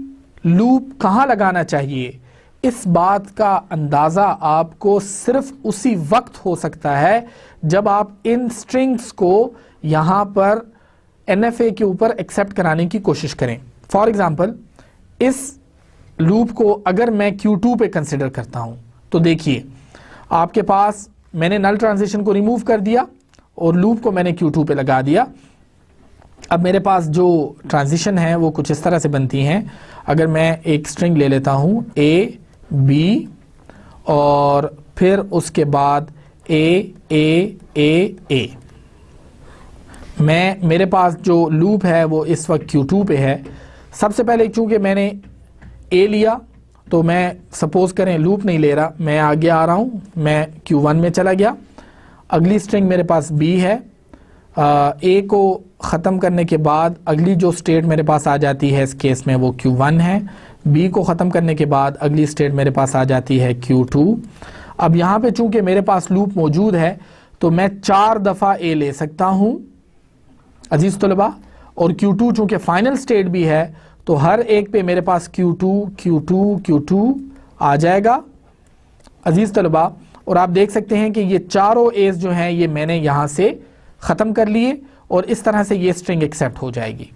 लूप कहां लगाना चाहिए, इस बात का अंदाजा आपको सिर्फ उसी वक्त हो सकता है जब आप इन स्ट्रिंग्स को यहां पर NFA के ऊपर एक्सेप्ट कराने की कोशिश करें। फॉर एग्जाम्पल, इस लूप को अगर मैं Q2 पे कंसिडर करता हूं, तो देखिए आपके पास मैंने नल ट्रांजिशन को रिमूव कर दिया और लूप को मैंने Q2 पे लगा दिया। अब मेरे पास जो ट्रांजिशन है वो कुछ इस तरह से बनती हैं। अगर मैं एक स्ट्रिंग ले लेता हूं A B और फिर उसके बाद A मेरे पास जो लूप है वो इस वक्त Q2 पे है। सबसे पहले चूंकि मैंने A लिया, तो मैं सपोज करें लूप नहीं ले रहा, मैं आगे आ रहा हूं, मैं Q1 में चला गया। अगली स्ट्रिंग मेरे पास B है। A को ख़त्म करने के बाद अगली जो स्टेट मेरे पास आ जाती है इस केस में वो Q1 है। B को ख़त्म करने के बाद अगली स्टेट मेरे पास आ जाती है Q2। अब यहाँ पे चूंकि मेरे पास लूप मौजूद है, तो मैं 4 दफ़ा A ले सकता हूँ अजीज़ तलबा, और Q2 चूंकि फाइनल स्टेट भी है, तो हर एक पे मेरे पास Q2 आ जाएगा अजीज़ तलबा। और आप देख सकते हैं कि ये चारों एज जो हैं ये मैंने यहाँ से ख़त्म कर लिए और इस तरह से ये स्ट्रिंग एक्सेप्ट हो जाएगी।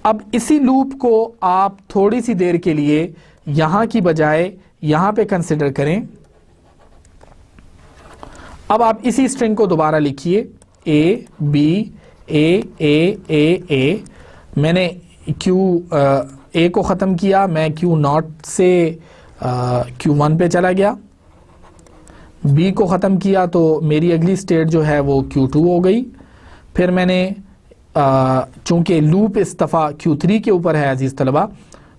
अब इसी लूप को आप थोड़ी सी देर के लिए यहाँ की बजाय यहाँ पे कंसिडर करें। अब आप इसी स्ट्रिंग को दोबारा लिखिए, A B A। मैंने A को ख़त्म किया, मैं Q0 से Q1 पे चला गया। B को ख़त्म किया तो मेरी अगली स्टेट जो है वो Q2 हो गई। फिर मैंने चूँकि लूप इस दफ़ा Q3 के ऊपर है अजीज़ तलबा,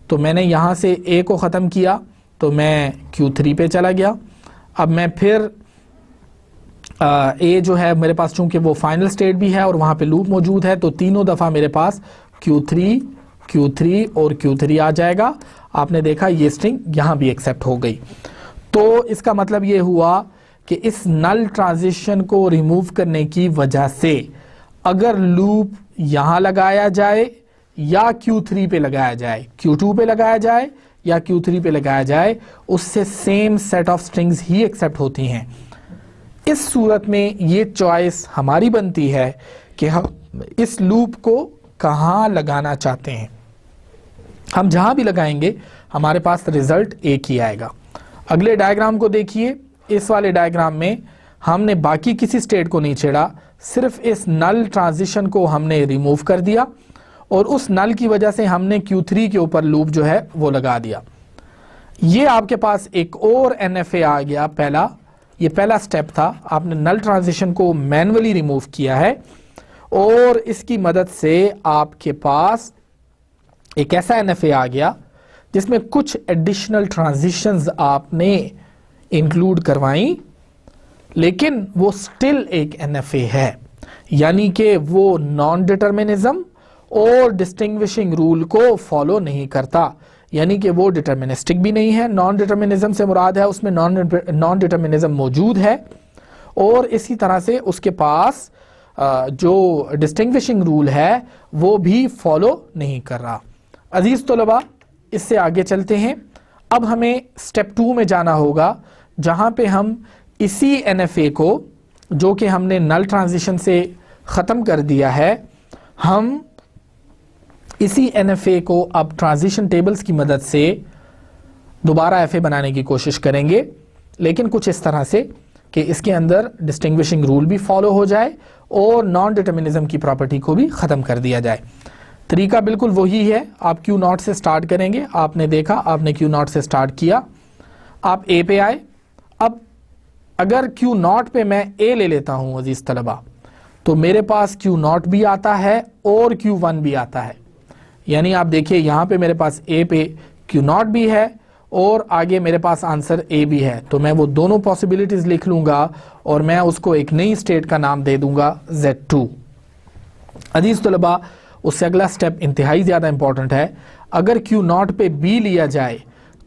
तो मैंने यहाँ से A को ख़त्म किया तो मैं Q3 पे चला गया। अब मैं फिर A जो है मेरे पास चूँकि वो फाइनल स्टेट भी है और वहाँ पे लूप मौजूद है, तो तीनों दफ़ा मेरे पास Q3 और Q3 आ जाएगा। आपने देखा ये स्ट्रिंग यहाँ भी एक्सेप्ट हो गई। तो इसका मतलब ये हुआ कि इस नल ट्रांजिशन को रिमूव करने की वजह से अगर लूप यहाँ लगाया जाए या Q3 पे लगाया जाए, Q2 पे लगाया जाए या Q3 पे लगाया जाए, उससे सेम सेट ऑफ स्ट्रिंग्स ही एक्सेप्ट होती हैं। इस सूरत में ये चॉइस हमारी बनती है कि हम इस लूप को कहाँ लगाना चाहते हैं। हम जहाँ भी लगाएंगे हमारे पास रिजल्ट एक ही आएगा। अगले डायग्राम को देखिए। इस वाले डायग्राम में हमने बाकी किसी स्टेट को नहीं छेड़ा, सिर्फ इस नल ट्रांजिशन को हमने रिमूव कर दिया और उस नल की वजह से हमने Q3 के ऊपर लूप जो है वो लगा दिया। ये आपके पास एक और NFA आ गया। ये पहला स्टेप था, आपने नल ट्रांजिशन को मैन्युअली रिमूव किया है और इसकी मदद से आपके पास एक ऐसा NFA आ गया जिसमें कुछ एडिशनल ट्रांजिशंस आपने इंक्लूड करवाई, लेकिन वो स्टिल एक NFA है, यानी कि वो नॉन डिटर्मिनिज्म और डिस्टिंग्विशिंग रूल को फॉलो नहीं करता, यानी कि वो डिटर्मिनिस्टिक भी नहीं है। नॉन डिटर्मिनिज्म से मुराद है उसमें नॉन डिटर्मिनिज्म मौजूद है और इसी तरह से उसके पास जो डिस्टिंग्विशिंग रूल है वो भी फॉलो नहीं कर रहा। अजीज तलबा, इससे आगे चलते हैं। अब हमें स्टेप 2 में जाना होगा, जहां पे हम इसी NFA को जो कि हमने नल ट्रांजिशन से ख़त्म कर दिया है, हम इसी NFA को अब ट्रांजिशन टेबल्स की मदद से दोबारा FA बनाने की कोशिश करेंगे, लेकिन कुछ इस तरह से कि इसके अंदर डिस्टिंग्विशिंग रूल भी फॉलो हो जाए और नॉन डिटर्मिनिज्म की प्रॉपर्टी को भी ख़त्म कर दिया जाए। तरीका बिल्कुल वही है। आप Q0 से स्टार्ट करेंगे। आपने देखा, आपने Q0 से स्टार्ट किया, आप A पे आए। अब अगर Q0 पे मैं A ले लेता हूं अजीज तलबा, तो मेरे पास Q0 भी आता है और Q1 भी आता है। यानी आप देखिए यहाँ पे मेरे पास A पे Q0 भी है और आगे मेरे पास आंसर ए भी है, तो मैं वो दोनों पॉसिबिलिटीज लिख लूंगा और मैं उसको एक नई स्टेट का नाम दे दूंगा Z2। अजीज तलबा, उससे अगला स्टेप इंतहाई ज़्यादा इंपॉर्टेंट है। अगर Q0 पे B लिया जाए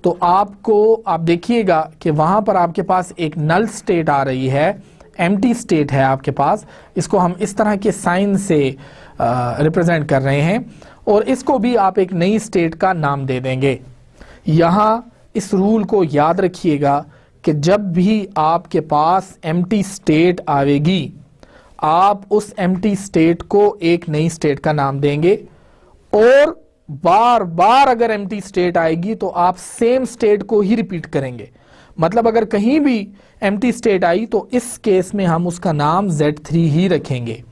तो आप देखिएगा कि वहाँ पर आपके पास एक नल स्टेट आ रही है, एम्प्टी स्टेट है आपके पास। इसको हम इस तरह के साइन से रिप्रेजेंट कर रहे हैं और इसको भी आप एक नई स्टेट का नाम दे देंगे। यहाँ इस रूल को याद रखिएगा कि जब भी आपके पास एम्प्टी स्टेट आएगी, आप उस एम्प्टी स्टेट को एक नई स्टेट का नाम देंगे और बार बार अगर एम्प्टी स्टेट आएगी तो आप सेम स्टेट को ही रिपीट करेंगे। मतलब अगर कहीं भी एम्प्टी स्टेट आई तो इस केस में हम उसका नाम Z3 ही रखेंगे।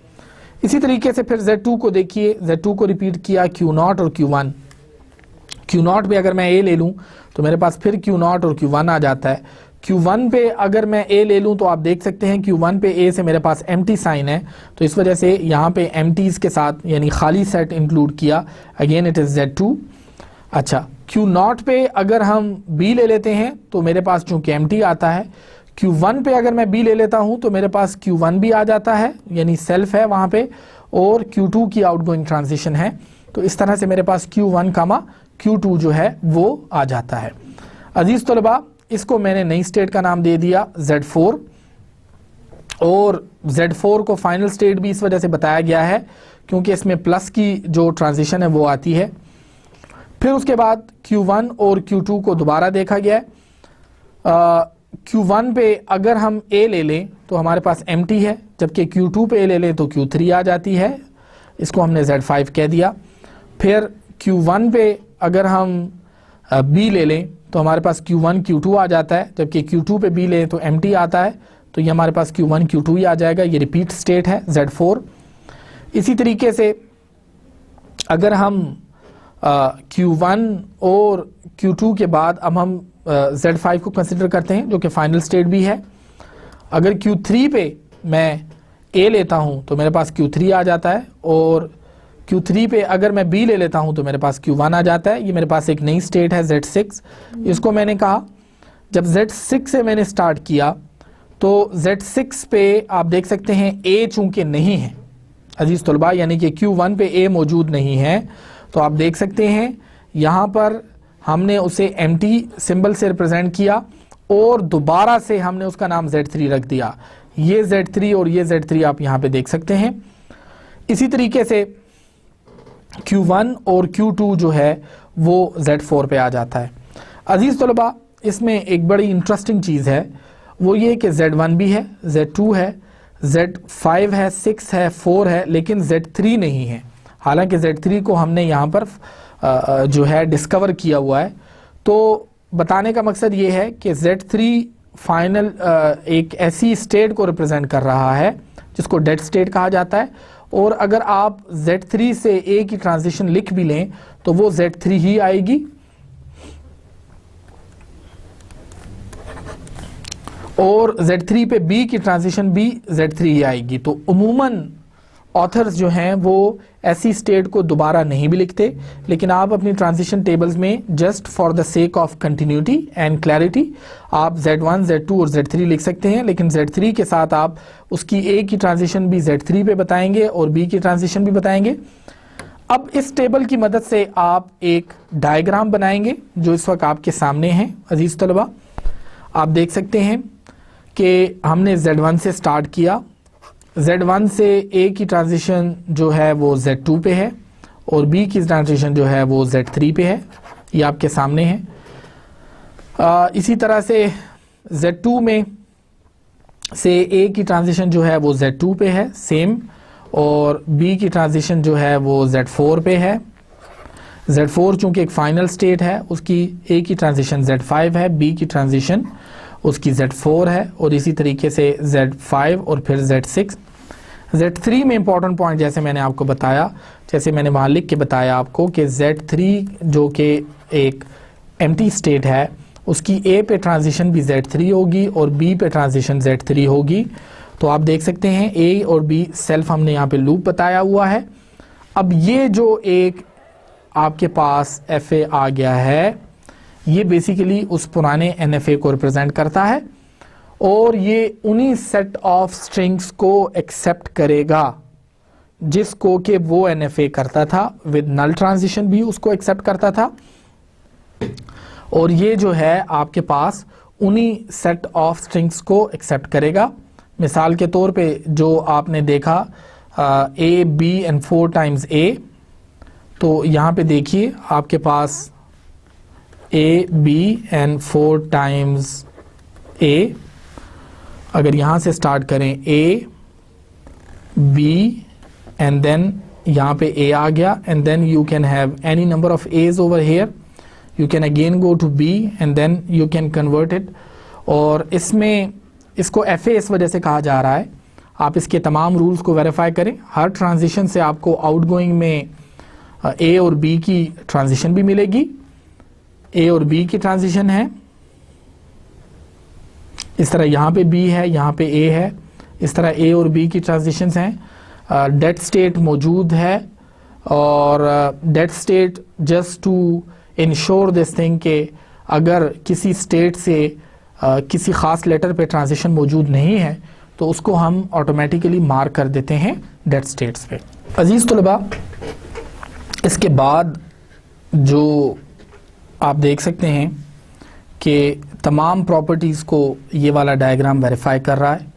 इसी तरीके से फिर Z2 को देखिए, Z2 को रिपीट किया Q0 और Q1। Q0 पे अगर मैं A ले लूं तो मेरे पास फिर Q0 और Q1 आ जाता है। Q1 पे अगर मैं A ले लूं तो आप देख सकते हैं Q1 पे A से मेरे पास एम्प्टी साइन है, तो इस वजह से यहाँ पे एम्प्टीज के साथ यानी खाली सेट इंक्लूड किया। Again it is Z2। अच्छा, Q0 पे अगर हम B ले लेते हैं तो मेरे पास चूंकि एम्प्टी आता है। Q1 पे अगर मैं B ले लेता हूं तो मेरे पास Q1 भी आ जाता है, यानी सेल्फ है वहाँ पे, और Q2 की आउटगोइंग ट्रांजिशन है। तो इस तरह से मेरे पास Q1 कामा Q2 जो है वो आ जाता है। अजीज तलबा, इसको मैंने नई स्टेट का नाम दे दिया Z4, और Z4 को फाइनल स्टेट भी इस वजह से बताया गया है क्योंकि इसमें प्लस की जो ट्रांजिशन है वो आती है। फिर उसके बाद Q1 और Q2 को दोबारा देखा गया है। Q1 पे अगर हम A ले लें तो हमारे पास एम्प्टी है, जबकि Q2 पे A ले लें तो Q3 आ जाती है, इसको हमने Z5 कह दिया। फिर Q1 पे अगर हम B ले लें तो हमारे पास Q1 Q2 आ जाता है, जबकि Q2 पे B लें तो एम्प्टी आता है, तो ये हमारे पास Q1 Q2 ही आ जाएगा। ये रिपीट स्टेट है Z4। इसी तरीके से अगर हम Q1 और Q2 के बाद अब हम Z5 को कंसिडर करते हैं जो कि फाइनल स्टेट भी है। अगर Q3 पे मैं A लेता हूं तो मेरे पास Q3 आ जाता है, और Q3 पे अगर मैं B ले लेता हूं तो मेरे पास Q1 आ जाता है। ये मेरे पास एक नई स्टेट है Z6। इसको मैंने कहा जब Z6 से मैंने स्टार्ट किया तो Z6 पे आप देख सकते हैं A चूंकि नहीं है अजीज तलबा, यानी कि Q1 पे A मौजूद नहीं है, तो आप देख सकते हैं यहाँ पर हमने उसे एम्प्टी सिंबल से रिप्रेजेंट किया और दोबारा से हमने उसका नाम Z3 रख दिया। ये Z3 और ये Z3 आप यहाँ पे देख सकते हैं। इसी तरीके से Q1 और Q2 जो है वो Z4 पे आ जाता है। अजीज तलबा, इसमें एक बड़ी इंटरेस्टिंग चीज़ है, वो ये कि Z1 भी है, Z2 है, Z5 है, 6 है, 4 है, लेकिन Z3 नहीं है। हालांकि Z3 को हमने यहाँ पर जो है डिस्कवर किया हुआ है। तो बताने का मकसद ये है कि Z3 फाइनल एक ऐसी स्टेट को रिप्रेजेंट कर रहा है जिसको डेड स्टेट कहा जाता है, और अगर आप Z3 से A की ट्रांजिशन लिख भी लें तो वो Z3 ही आएगी, और Z3 पे B की ट्रांजिशन भी Z3 ही आएगी। तो उमूमन ऑथर्स जो हैं वो ऐसी स्टेट को दोबारा नहीं भी लिखते, लेकिन आप अपनी ट्रांजिशन टेबल्स में just for the sake of continuity and clarity आप Z1, Z2 और Z3 लिख सकते हैं, लेकिन Z3 के साथ आप उसकी A की ट्रांजिशन भी Z3 पे बताएंगे और B की ट्रांजिशन भी बताएंगे। अब इस टेबल की मदद से आप एक डायग्राम बनाएंगे जो इस वक्त आपके सामने है। अजीज तलबा, आप देख सकते हैं कि हमने Z1 से स्टार्ट किया, Z1 से A की ट्रांजिशन जो है वो Z2 पे है और B की ट्रांजिशन जो है वो Z3 पे है, ये आपके सामने है। इसी तरह से Z2 में से A की ट्रांजिशन जो है वो Z2 पे है सेम, और B की ट्रांजिशन जो है वो Z4 पे है। Z4 चूँकि एक फाइनल स्टेट है, उसकी A की ट्रांजिशन Z5 है, B की ट्रांजिशन उसकी Z4 है, और इसी तरीके से Z5 और फिर Z6। Z3 में इंपॉर्टेंट पॉइंट जैसे मैंने आपको बताया, जैसे मैंने वहाँ लिख के बताया आपको कि Z3 जो कि एक एम्प्टी स्टेट है उसकी A पे ट्रांजिशन भी Z3 होगी और B पे ट्रांजिशन Z3 होगी। तो आप देख सकते हैं A और B सेल्फ हमने यहाँ पे लूप बताया हुआ है। अब ये जो एक आपके पास FA आ गया है, ये बेसिकली उस पुराने NFA को रिप्रेजेंट करता है और ये उन्हीं सेट ऑफ स्ट्रिंग्स को एक्सेप्ट करेगा जिसको कि वो NFA करता था, विद नल ट्रांजिशन भी उसको एक्सेप्ट करता था। और ये जो है आपके पास उन्हीं सेट ऑफ स्ट्रिंग्स को एक्सेप्ट करेगा। मिसाल के तौर पे जो आपने देखा A, B and 4 times A, तो यहाँ पे देखिए आपके पास A, B and 4 times A। अगर यहाँ से स्टार्ट करें A, B एंड देन यहाँ पे A आ गया and then you can have any number of A's over here, you can again go to B and then you can convert it. और इसमें इसको FA इस वजह से कहा जा रहा है, आप इसके तमाम रूल्स को वेरीफाई करें। हर ट्रांजिशन से आपको आउटगोइंग में A और B की ट्रांजिशन भी मिलेगी। A और B की ट्रांजिशन है, इस तरह यहाँ पे B है, यहाँ पे A है, इस तरह A और B की ट्रांजिशंस हैं। डेड स्टेट मौजूद है और dead state just to ensure this thing के अगर किसी स्टेट से किसी ख़ास लेटर पे ट्रांजिशन मौजूद नहीं है तो उसको हम ऑटोमेटिकली मार्क कर देते हैं डेड स्टेट्स पे। अजीज़ तलबा, इसके बाद जो आप देख सकते हैं कि तमाम प्रॉपर्टीज़ को ये वाला डायग्राम वेरीफाई कर रहा है।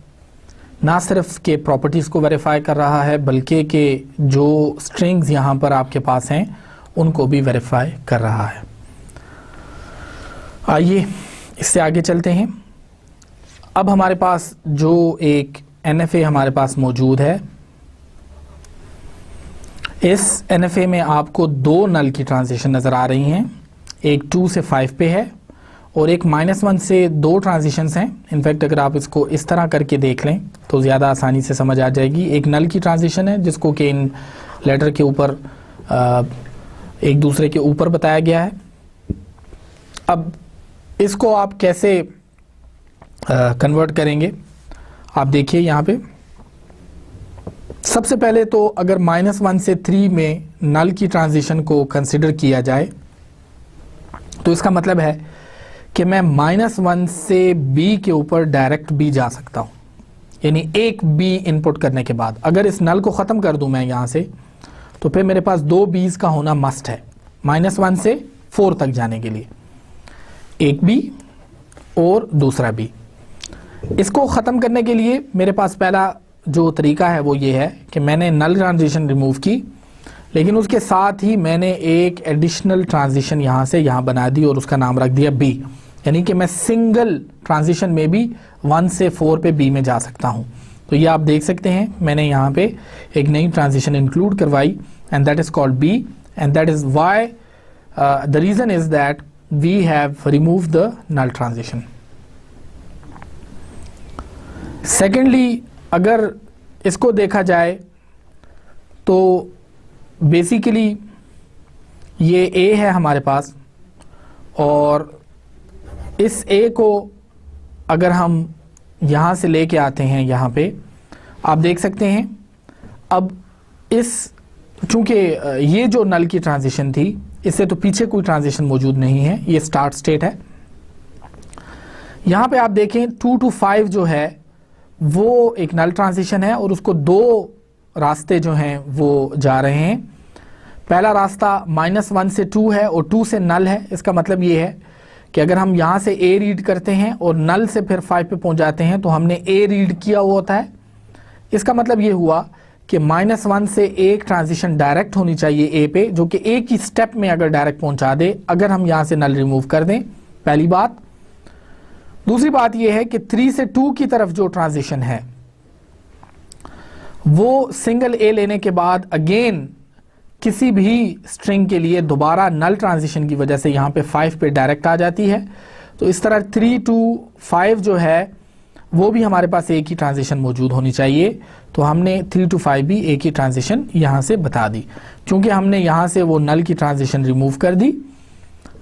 ना सिर्फ के प्रॉपर्टीज़ को वेरीफाई कर रहा है बल्कि कि जो स्ट्रिंग्स यहाँ पर आपके पास हैं उनको भी वेरीफाई कर रहा है। आइए इससे आगे चलते हैं। अब हमारे पास जो एक NFA हमारे पास मौजूद है, इस NFA में आपको 2 नल की ट्रांजिशन नज़र आ रही हैं। एक 2 से 5 पे है और एक -1 से 2 ट्रांजिशंस हैं। इनफैक्ट अगर आप इसको इस तरह करके देख लें तो ज़्यादा आसानी से समझ आ जाएगी। एक नल की ट्रांजिशन है जिसको कि इन लेटर के ऊपर एक दूसरे के ऊपर बताया गया है। अब इसको आप कैसे कन्वर्ट करेंगे, आप देखिए यहाँ पे। सबसे पहले तो अगर -1 से 3 में नल की ट्रांजिशन को कंसिडर किया जाए तो इसका मतलब है कि मैं -1 से B के ऊपर डायरेक्ट B जा सकता हूँ, यानी एक B इनपुट करने के बाद अगर इस नल को ख़त्म कर दूँ मैं यहाँ से, तो फिर मेरे पास 2 B's का होना मस्ट है -1 से 4 तक जाने के लिए, एक B और दूसरा B। इसको ख़त्म करने के लिए मेरे पास पहला जो तरीका है वो ये है कि मैंने नल ट्रांजिशन रिमूव की, लेकिन उसके साथ ही मैंने एक एडिशनल ट्रांजिशन यहाँ से यहाँ बना दी और उसका नाम रख दिया B, यानी कि मैं सिंगल ट्रांजिशन में भी 1 से 4 पे B में जा सकता हूँ। तो ये आप देख सकते हैं मैंने यहाँ पे एक नई ट्रांजिशन इंक्लूड करवाई and that is called B and that is why the reason is that we have remove the null transition. Secondly अगर इसको देखा जाए तो बेसिकली ये A है हमारे पास और इस A को अगर हम यहाँ से लेके आते हैं यहाँ पे, आप देख सकते हैं अब इस चूँकि ये जो नल की ट्रांजिशन थी इससे तो पीछे कोई ट्रांजिशन मौजूद नहीं है, ये स्टार्ट स्टेट है। यहाँ पे आप देखें 2 to 5 जो है वो एक नल ट्रांजिशन है और उसको 2 रास्ते जो हैं वो जा रहे हैं। पहला रास्ता -1 से 2 है और 2 से नल है। इसका मतलब ये है कि अगर हम यहाँ से A रीड करते हैं और नल से फिर 5 पे पहुँच जाते हैं तो हमने A रीड किया हुआ होता है। इसका मतलब ये हुआ कि -1 से एक ट्रांजिशन डायरेक्ट होनी चाहिए A पे, जो कि एक ही स्टेप में अगर डायरेक्ट पहुँचा दे अगर हम यहाँ से नल रिमूव कर दें, पहली बात। दूसरी बात यह है कि 3 से 2 की तरफ जो ट्रांजिशन है वो सिंगल A लेने के बाद अगेन किसी भी स्ट्रिंग के लिए दोबारा नल ट्रांजिशन की वजह से यहाँ पे 5 पे डायरेक्ट आ जाती है। तो इस तरह 3 to 5 जो है वो भी हमारे पास एक ही ट्रांजिशन मौजूद होनी चाहिए। तो हमने 3 to 5 भी एक ही ट्रांजिशन यहाँ से बता दी। चूँकि हमने यहाँ से वो नल की ट्रांजिशन रिमूव कर दी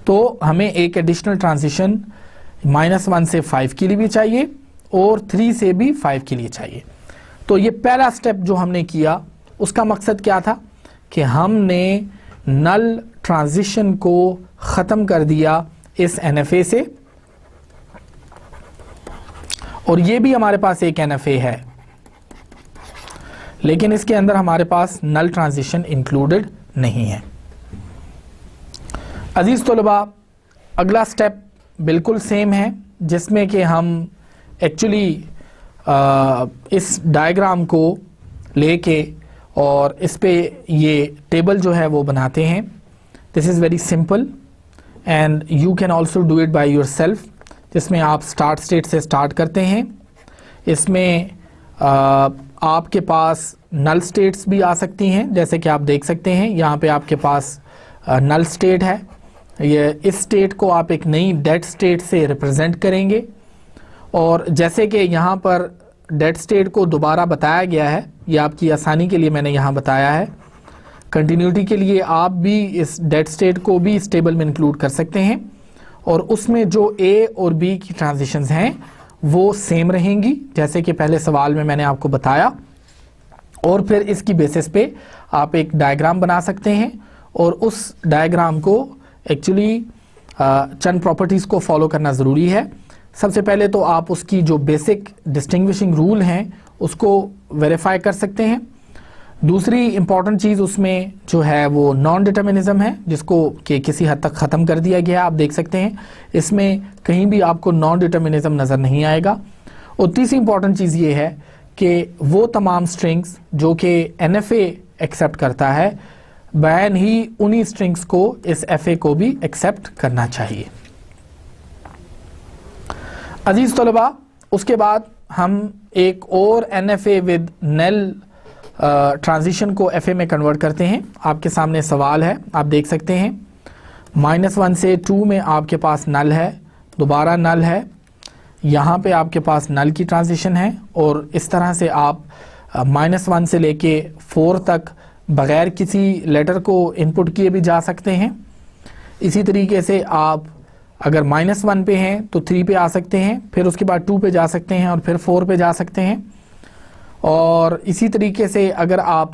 तो हमें एक एडिशनल ट्रांजिशन -1 से 5 के लिए भी चाहिए और 3 से भी 5 के लिए चाहिए। तो ये पहला स्टेप जो हमने किया उसका मकसद क्या था कि हमने नल ट्रांजिशन को ख़त्म कर दिया इस NFA से, और ये भी हमारे पास एक NFA है, लेकिन इसके अंदर हमारे पास नल ट्रांजिशन इंक्लूडेड नहीं है। अजीज तलबा, अगला स्टेप बिल्कुल सेम है, जिसमें कि हम एक्चुअली इस डायग्राम को लेके और इस पे ये टेबल जो है वो बनाते हैं। This is very simple and you can also do it by your self, जिसमें आप स्टार्ट स्टेट से स्टार्ट करते हैं। इसमें आपके पास नल स्टेट्स भी आ सकती हैं, जैसे कि आप देख सकते हैं यहाँ पे आपके पास नल स्टेट है। ये इस स्टेट को आप एक नई डेड स्टेट से रिप्रेजेंट करेंगे, और जैसे कि यहाँ पर डेड स्टेट को दोबारा बताया गया है, ये आपकी आसानी के लिए मैंने यहाँ बताया है। कंटिन्यूटी के लिए आप भी इस डेड स्टेट को भी इस टेबल में इंक्लूड कर सकते हैं, और उसमें जो A और B की ट्रांजिशंस हैं वो सेम रहेंगी, जैसे कि पहले सवाल में मैंने आपको बताया। और फिर इसकी बेसिस पे आप एक डायग्राम बना सकते हैं, और उस डायग्राम को एक्चुअली चंद प्रॉपर्टीज़ को फॉलो करना ज़रूरी है। सबसे पहले तो आप उसकी जो बेसिक डिस्टिंग्विशिंग रूल हैं उसको वेरीफाई कर सकते हैं। दूसरी इंपॉर्टेंट चीज़ उसमें जो है वो नॉन डिटर्मिनिज्म है, जिसको कि किसी हद तक ख़त्म कर दिया गया है। आप देख सकते हैं इसमें कहीं भी आपको नॉन डिटर्मिनिज्म नज़र नहीं आएगा। और तीसरी इंपॉर्टेंट चीज़ ये है कि वो तमाम स्ट्रिंग्स जो कि NFA एक्सेप्ट करता है, बैन ही उन्हीं स्ट्रिंग्स को इस FA को भी एक्सेप्ट करना चाहिए। अजीज तलबा, उसके बाद हम एक और NFA विद नल ट्रांजिशन को FA में कन्वर्ट करते हैं। आपके सामने सवाल है, आप देख सकते हैं -1 से 2 में आपके पास नल है, दोबारा नल है, यहाँ पे आपके पास नल की ट्रांजिशन है, और इस तरह से आप -1 से लेके 4 तक बग़ैर किसी लेटर को इनपुट किए भी जा सकते हैं। इसी तरीके से आप अगर -1 पे हैं तो 3 पे आ सकते हैं, फिर उसके बाद 2 पे जा सकते हैं, और फिर 4 पे जा सकते हैं। और इसी तरीके से अगर आप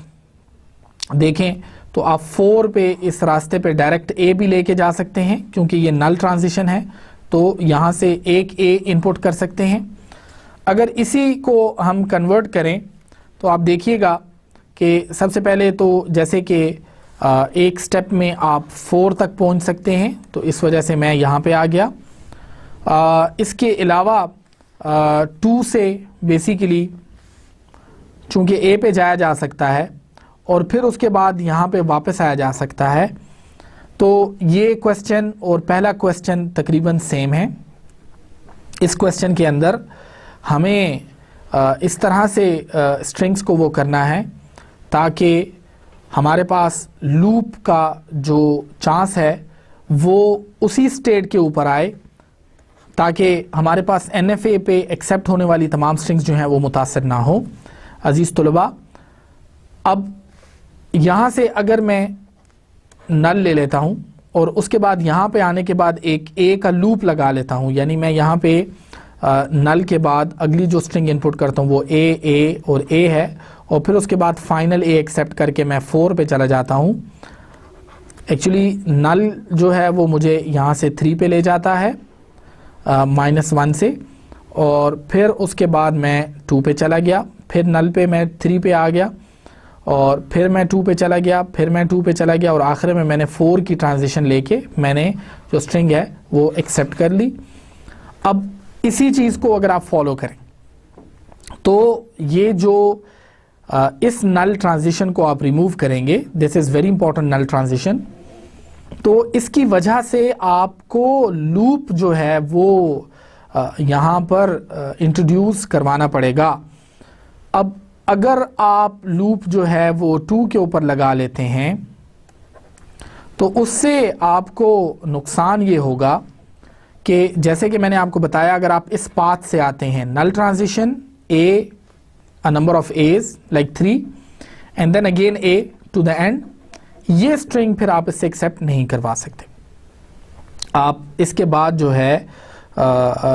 देखें तो आप 4 पे इस रास्ते पे डायरेक्ट A भी लेके जा सकते हैं, क्योंकि ये नल ट्रांजिशन है, तो यहाँ से एक A इनपुट कर सकते हैं। अगर इसी को हम कन्वर्ट करें तो आप देखिएगा कि सबसे पहले तो जैसे कि एक स्टेप में आप 4 तक पहुंच सकते हैं, तो इस वजह से मैं यहाँ पे आ गया। इसके अलावा 2 से बेसिकली चूँकि A पे जाया जा सकता है और फिर उसके बाद यहाँ पे वापस आया जा सकता है, तो ये क्वेश्चन और पहला क्वेश्चन तकरीबन सेम है। इस क्वेश्चन के अंदर हमें इस तरह से स्ट्रिंग्स को वो करना है ताकि हमारे पास लूप का जो चांस है वो उसी स्टेट के ऊपर आए, ताकि हमारे पास NFA पे एक्सेप्ट होने वाली तमाम स्ट्रिंग्स जो हैं वो मुतासर ना हो। अजीज़ तलबा, अब यहाँ से अगर मैं नल ले लेता हूँ और उसके बाद यहाँ पे आने के बाद एक A का लूप लगा लेता हूँ, यानी मैं यहाँ पे नल के बाद अगली जो स्ट्रिंग इनपुट करता हूँ वो A और A है, और फिर उसके बाद फाइनल A एक्सेप्ट करके मैं 4 पे चला जाता हूँ। एक्चुअली नल जो है वो मुझे यहाँ से 3 पे ले जाता है -1 से, और फिर उसके बाद मैं 2 पे चला गया, फिर नल पे मैं 3 पे आ गया, और फिर मैं 2 पे चला गया, फिर मैं 2 पे चला गया, और आखिर में मैंने 4 की ट्रांजिशन लेके मैंने जो स्ट्रिंग है वो एक्सेप्ट कर ली। अब इसी चीज़ को अगर आप फॉलो करें तो ये जो इस नल ट्रांजिशन को आप रिमूव करेंगे, this is very important null transition, तो इसकी वजह से आपको लूप जो है वो यहाँ पर इंट्रोड्यूस करवाना पड़ेगा। अब अगर आप लूप जो है वो 2 के ऊपर लगा लेते हैं तो उससे आपको नुकसान ये होगा कि जैसे कि मैंने आपको बताया, अगर आप इस पाथ से आते हैं नल transition a number of A's like 3 and then again A to the end, ये स्ट्रिंग फिर आप इससे एक्सेप्ट नहीं करवा सकते। आप इसके बाद जो है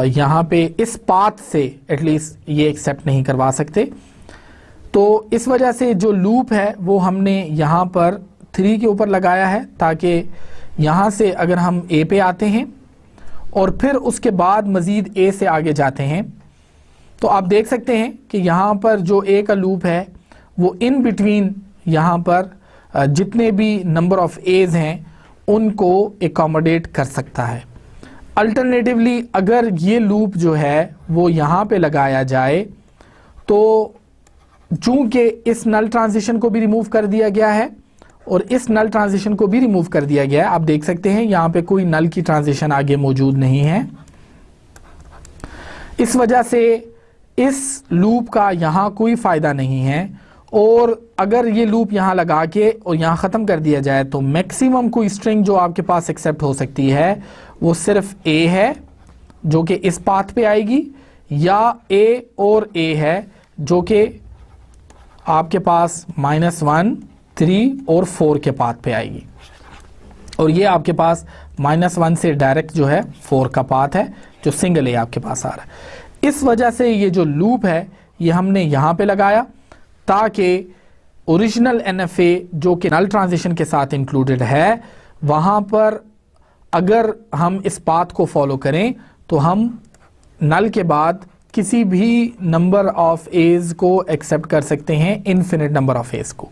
यहाँ पे इस पाथ से एटलीस्ट ये एक्सेप्ट नहीं करवा सकते। तो इस वजह से जो लूप है वो हमने यहाँ पर 3 के ऊपर लगाया है, ताकि यहाँ से अगर हम A पे आते हैं और फिर उसके बाद मज़ीद ए से आगे जाते हैं तो आप देख सकते हैं कि यहाँ पर जो ए का लूप है वो इन बिटवीन यहाँ पर जितने भी नंबर ऑफ एज हैं उनको एकोमोडेट कर सकता है। अल्टरनेटिवली अगर ये लूप जो है वो यहाँ पे लगाया जाए तो चूंकि इस नल ट्रांजिशन को भी रिमूव कर दिया गया है और इस नल ट्रांजिशन को भी रिमूव कर दिया गया है, आप देख सकते हैं यहाँ पे कोई नल की ट्रांजिशन आगे मौजूद नहीं है। इस वजह से इस लूप का यहाँ कोई फ़ायदा नहीं है और अगर ये लूप यहाँ लगा के और यहाँ ख़त्म कर दिया जाए तो मैक्सिमम कोई स्ट्रिंग जो आपके पास एक्सेप्ट हो सकती है वो सिर्फ ए है जो कि इस पाथ पे आएगी, या ए और ए है जो कि आपके पास -1, 3 और 4 के पाथ पे आएगी, और ये आपके पास -1 से डायरेक्ट जो है 4 का पाथ है जो सिंगल ए आपके पास आ रहा है। इस वजह से ये जो लूप है ये हमने यहाँ पे लगाया ताकि ओरिजिनल NFA जो कि नल ट्रांजिशन के साथ इंक्लूडेड है वहाँ पर अगर हम इस पाथ को फॉलो करें तो हम नल के बाद किसी भी नंबर ऑफ एज को एक्सेप्ट कर सकते हैं, इन्फिनिट नंबर ऑफ एज को।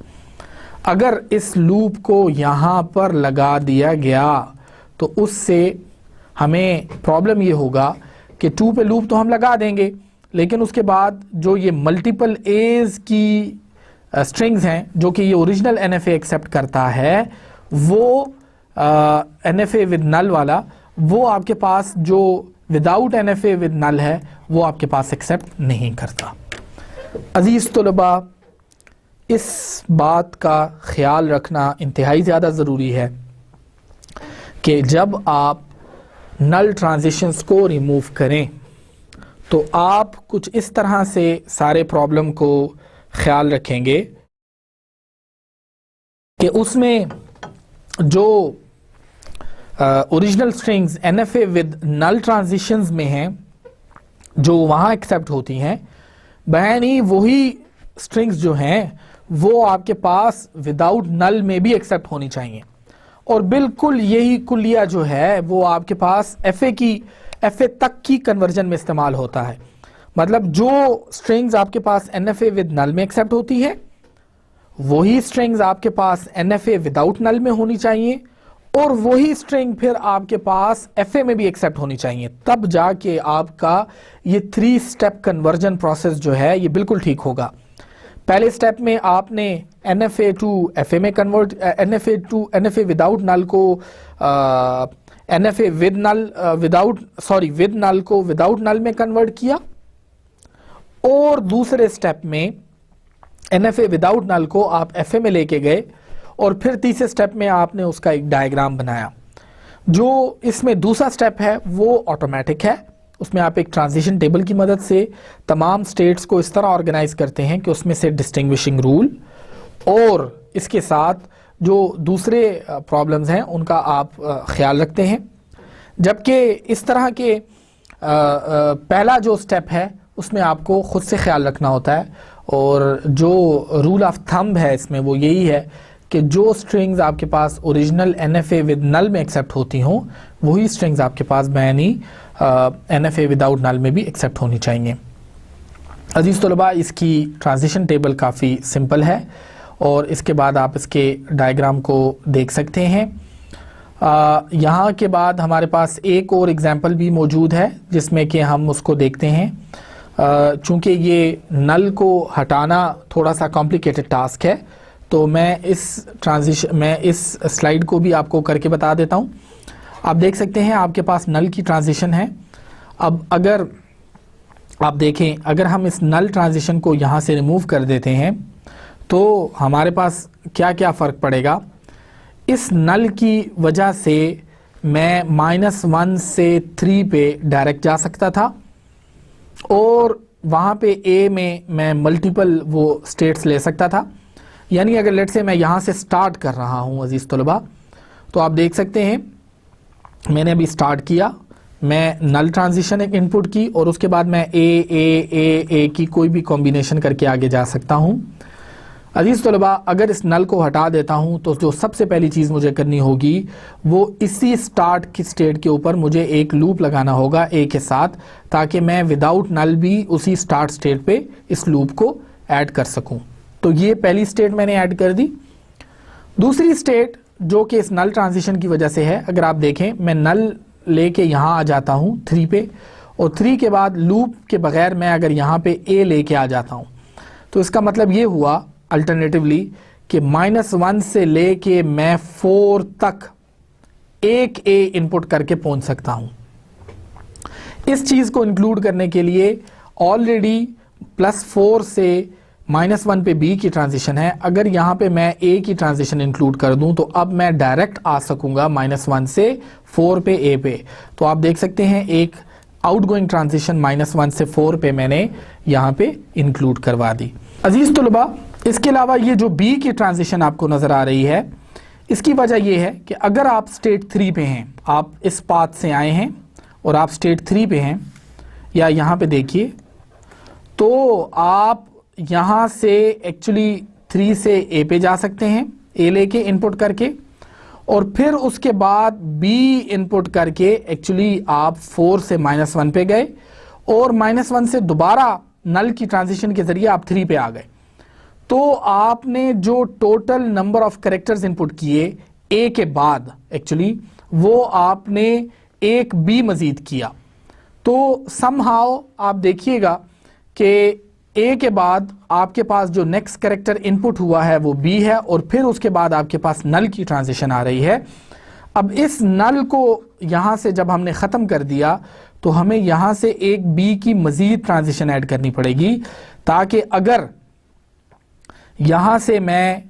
अगर इस लूप को यहाँ पर लगा दिया गया तो उससे हमें प्रॉब्लम ये होगा कि 2 पे लूप तो हम लगा देंगे लेकिन उसके बाद जो ये मल्टीपल एज की स्ट्रिंग्स हैं जो कि ये ओरिजिनल NFA एक्सेप्ट करता है वो NFA विद नल वाला वो आपके पास जो विदाउट NFA विद नल है वो आपके पास एक्सेप्ट नहीं करता। अजीज़ तलबा, इस बात का ख्याल रखना इंतहाई ज़्यादा ज़रूरी है कि जब आप नल ट्रांजिशंस को रिमूव करें तो आप कुछ इस तरह से सारे प्रॉब्लम को ख्याल रखेंगे कि उसमें जो original strings NFA with null transitions में हैं जो वहाँ एक्सेप्ट होती हैं, बयानी वही स्ट्रिंग्स जो हैं वो आपके पास विदाउट नल में भी एक्सेप्ट होनी चाहिए। और बिल्कुल यही कुलिया जो है वो आपके पास FA तक की कन्वर्जन में इस्तेमाल होता है। मतलब जो स्ट्रिंग्स आपके पास NFA विद नल में एक्सेप्ट होती है वही स्ट्रिंग्स आपके पास NFA विदाउट नल में होनी चाहिए और वही स्ट्रिंग फिर आपके पास FA में भी एक्सेप्ट होनी चाहिए, तब जाके आपका ये 3 स्टेप कन्वर्जन प्रोसेस जो है ये बिल्कुल ठीक होगा। पहले स्टेप में आपने NFA टू FA में कन्वर्ट, NFA विदाउट नल को NFA विद नल विद नल को विदाउट नल में कन्वर्ट किया, और दूसरे स्टेप में NFA विदाउट नल को आप FA में लेके गए, और फिर तीसरे स्टेप में आपने उसका एक डायग्राम बनाया। जो इसमें दूसरा स्टेप है वो ऑटोमेटिक है, उसमें आप एक ट्रांजिशन टेबल की मदद से तमाम स्टेट्स को इस तरह ऑर्गेनाइज करते हैं कि उसमें से डिस्टिंग्विशिंग रूल और इसके साथ जो दूसरे प्रॉब्लम्स हैं उनका आप ख्याल रखते हैं। जबकि इस तरह के पहला जो स्टेप है उसमें आपको ख़ुद से ख्याल रखना होता है, और जो रूल ऑफ थंब है इसमें वो यही है कि जो स्ट्रिंग्स आपके पास ओरिजिनल NFA विद नल में एक्सेप्ट होती हों वही स्ट्रिंग्स आपके पास बयानी NFA विदाउट नल में भी एक्सेप्ट होनी चाहिए। अजीज़ तलबा, इसकी ट्रांजिशन टेबल काफ़ी सिंपल है और इसके बाद आप इसके डायग्राम को देख सकते हैं। यहाँ के बाद हमारे पास एक और एग्जांपल भी मौजूद है जिसमें कि हम उसको देखते हैं। चूँकि ये नल को हटाना थोड़ा सा कॉम्प्लिकेटेड टास्क है तो मैं इस स्लाइड को भी आपको करके बता देता हूँ। आप देख सकते हैं आपके पास नल की ट्रांजिशन है। अब अगर आप देखें, अगर हम इस नल ट्रांजिशन को यहाँ से रिमूव कर देते हैं तो हमारे पास क्या क्या फ़र्क पड़ेगा। इस नल की वजह से मैं -1 से 3 पे डायरेक्ट जा सकता था और वहाँ पे A में मैं मल्टीपल वो स्टेट्स ले सकता था। यानी अगर लेट से मैं यहाँ से स्टार्ट कर रहा हूँ अजीज़ तलबा, तो आप देख सकते हैं मैंने अभी स्टार्ट किया, मैं नल ट्रांजिशन एक इनपुट की और उसके बाद मैं ए की कोई भी कॉम्बिनेशन करके आगे जा सकता हूँ। अजीज तलबा, अगर इस नल को हटा देता हूं तो जो सबसे पहली चीज़ मुझे करनी होगी वो इसी स्टार्ट की स्टेट के ऊपर मुझे एक लूप लगाना होगा ए के साथ, ताकि मैं विदाउट नल भी उसी स्टार्ट स्टेट पे इस लूप को ऐड कर सकूं। तो ये पहली स्टेट मैंने ऐड कर दी। दूसरी स्टेट जो कि इस नल ट्रांजिशन की वजह से है, अगर आप देखें मैं नल लेके यहाँ आ जाता हूँ 3 पे, और 3 के बाद लूप के बगैर मैं अगर यहाँ पे ए लेके आ जाता हूँ, तो इसका मतलब ये हुआ अल्टरनेटिवली कि -1 से लेके मैं 4 तक एक ए इनपुट करके पहुंच सकता हूं। इस चीज को इंक्लूड करने के लिए ऑलरेडी +4 से -1 पे बी की ट्रांजिशन है। अगर यहां पे मैं ए की ट्रांजिशन इंक्लूड कर दूं तो अब मैं डायरेक्ट आ सकूंगा -1 से 4 पे ए पे। तो आप देख सकते हैं एक आउटगोइंग ट्रांजिशन -1 से 4 पे मैंने यहां पे इंक्लूड करवा दी। अजीज तुलबा, इसके अलावा ये जो बी की ट्रांजिशन आपको नजर आ रही है, इसकी वजह यह है कि अगर आप स्टेट 3 पे हैं, आप इस पाथ से आए हैं और आप स्टेट 3 पे हैं, या यहां पे देखिए, तो आप यहां से एक्चुअली 3 से ए पे जा सकते हैं, ए लेके इनपुट करके, और फिर उसके बाद बी इनपुट करके एक्चुअली आप 4 से -1 पे गए, और -1 से दोबारा नल की ट्रांजिशन के जरिए आप 3 पे आ गए। तो आपने जो total number of characters input किए ए के बाद, एक्चुअली वो आपने एक बी मजीद किया। तो समहाउ आप देखिएगा कि ए के बाद आपके पास जो नेक्स्ट कैरेक्टर इनपुट हुआ है वो बी है, और फिर उसके बाद आपके पास नल की ट्रांजिशन आ रही है। अब इस नल को यहां से जब हमने ख़त्म कर दिया तो हमें यहां से एक बी की मजीद ट्रांजिशन ऐड करनी पड़ेगी, ताकि अगर यहां से मैं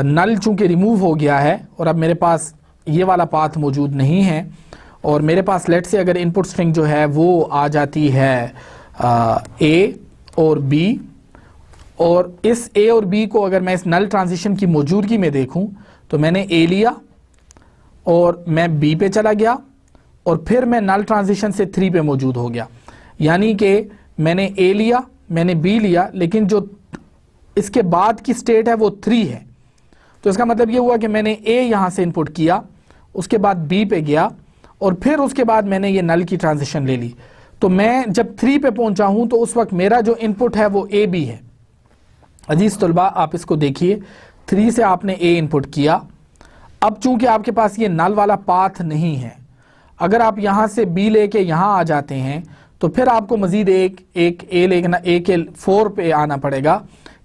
नल चूंकि रिमूव हो गया है और अब मेरे पास ये वाला पाथ मौजूद नहीं है, और मेरे पास लेट से अगर इनपुट स्ट्रिंग जो है वो आ जाती है ए और बी, और इस ए और बी को अगर मैं इस नल ट्रांजिशन की मौजूदगी में देखूं तो मैंने ए लिया और मैं बी पे चला गया, और फिर मैं नल ट्रांजिशन से 3 पे मौजूद हो गया। यानी कि मैंने ए लिया, मैंने बी लिया, लेकिन जो इसके बाद की स्टेट है वो 3 है। तो इसका मतलब ये हुआ कि मैंने ए यहां से इनपुट किया, उसके बाद बी पे गया, और फिर उसके बाद मैंने ये नल की ट्रांजिशन ले ली। तो मैं जब 3 पे पहुंचा हूं तो उस वक्त मेरा जो इनपुट है वो ए बी है। अजीज तलबा, आप इसको देखिए, 3 से आपने ए इनपुट किया। अब चूंकि आपके पास ये नल वाला पाथ नहीं है, अगर आप यहां से बी लेके यहां आ जाते हैं तो फिर आपको मजीद एक ए लेना, ए के 4 पे आना पड़ेगा।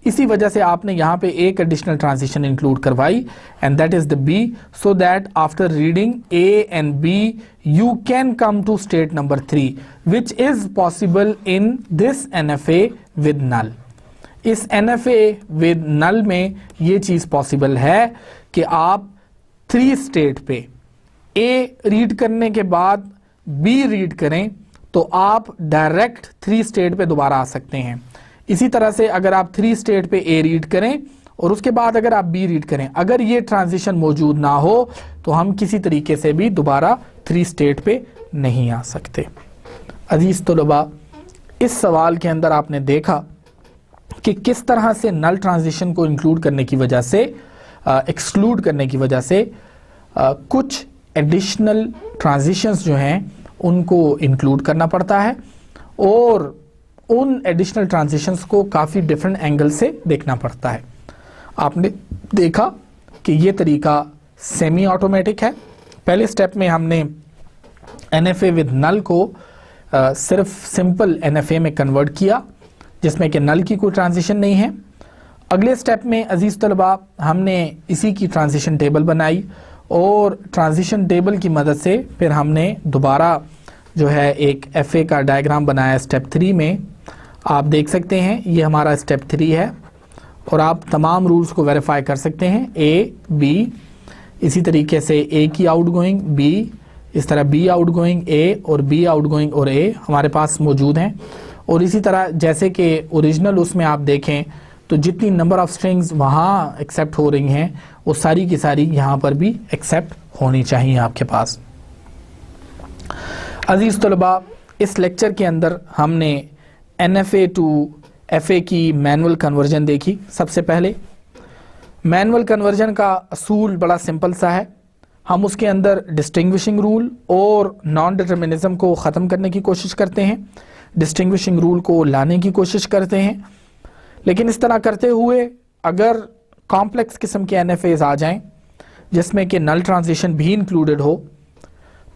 इसी वजह से आपने यहाँ पे एक एडिशनल ट्रांजिशन इंक्लूड करवाई, and that is the B, so that after reading A and B you can come to state number 3, which is possible in this NFA with null. इस NFA विद नल में ये चीज possible है कि आप 3 state पे A read करने के बाद बी रीड करें तो आप डायरेक्ट 3 स्टेट पे दोबारा आ सकते हैं। इसी तरह से अगर आप 3 स्टेट पे ए रीड करें और उसके बाद अगर आप बी रीड करें, अगर ये ट्रांजिशन मौजूद ना हो तो हम किसी तरीके से भी दोबारा 3 स्टेट पे नहीं आ सकते। अजीज तलबा, इस सवाल के अंदर आपने देखा कि किस तरह से नल ट्रांजिशन को इंक्लूड करने की वजह से, एक्सक्लूड करने की वजह से कुछ एडिशनल ट्रांजिशंस जो हैं उनको इंक्लूड करना पड़ता है, और उन एडिशनल ट्रांजिशंस को काफ़ी डिफरेंट एंगल से देखना पड़ता है। आपने देखा कि ये तरीका सेमी ऑटोमेटिक है। पहले स्टेप में हमने NFA विद नल को सिर्फ सिंपल NFA में कन्वर्ट किया, जिसमें कि नल की कोई ट्रांजिशन नहीं है। अगले स्टेप में अजीज तलबा हमने इसी की ट्रांजिशन टेबल बनाई, और ट्रांजिशन टेबल की मदद से फिर हमने दोबारा जो है एक FA का डायग्राम बनाया स्टेप 3 में। आप देख सकते हैं ये हमारा स्टेप 3 है, और आप तमाम रूल्स को वेरीफाई कर सकते हैं। ए बी, इसी तरीके से ए की आउटगोइंग बी, इस तरह बी आउटगोइंग ए और बी आउटगोइंग और ए हमारे पास मौजूद हैं। और इसी तरह जैसे कि ओरिजिनल उसमें आप देखें तो जितनी नंबर ऑफ स्ट्रिंग्स वहाँ एक्सेप्ट हो रही हैं वो सारी की सारी यहाँ पर भी एक्सेप्ट होनी चाहिए आपके पास। अजीज तलबा, इस लेक्चर के अंदर हमने NFA टू एफए की मैनुअल कन्वर्जन देखी। सबसे पहले मैनुअल कन्वर्जन का असूल बड़ा सिंपल सा है, हम उसके अंदर डिस्टिंग्विशिंग रूल और नॉन डिटर्मिनिज्म को ख़त्म करने की कोशिश करते हैं, डिस्टिंग्विशिंग रूल को लाने की कोशिश करते हैं। लेकिन इस तरह करते हुए अगर कॉम्प्लेक्स किस्म के एनएफएज आ जाएं जिसमें कि नल ट्रांजिशन भी इंक्लूडेड हो,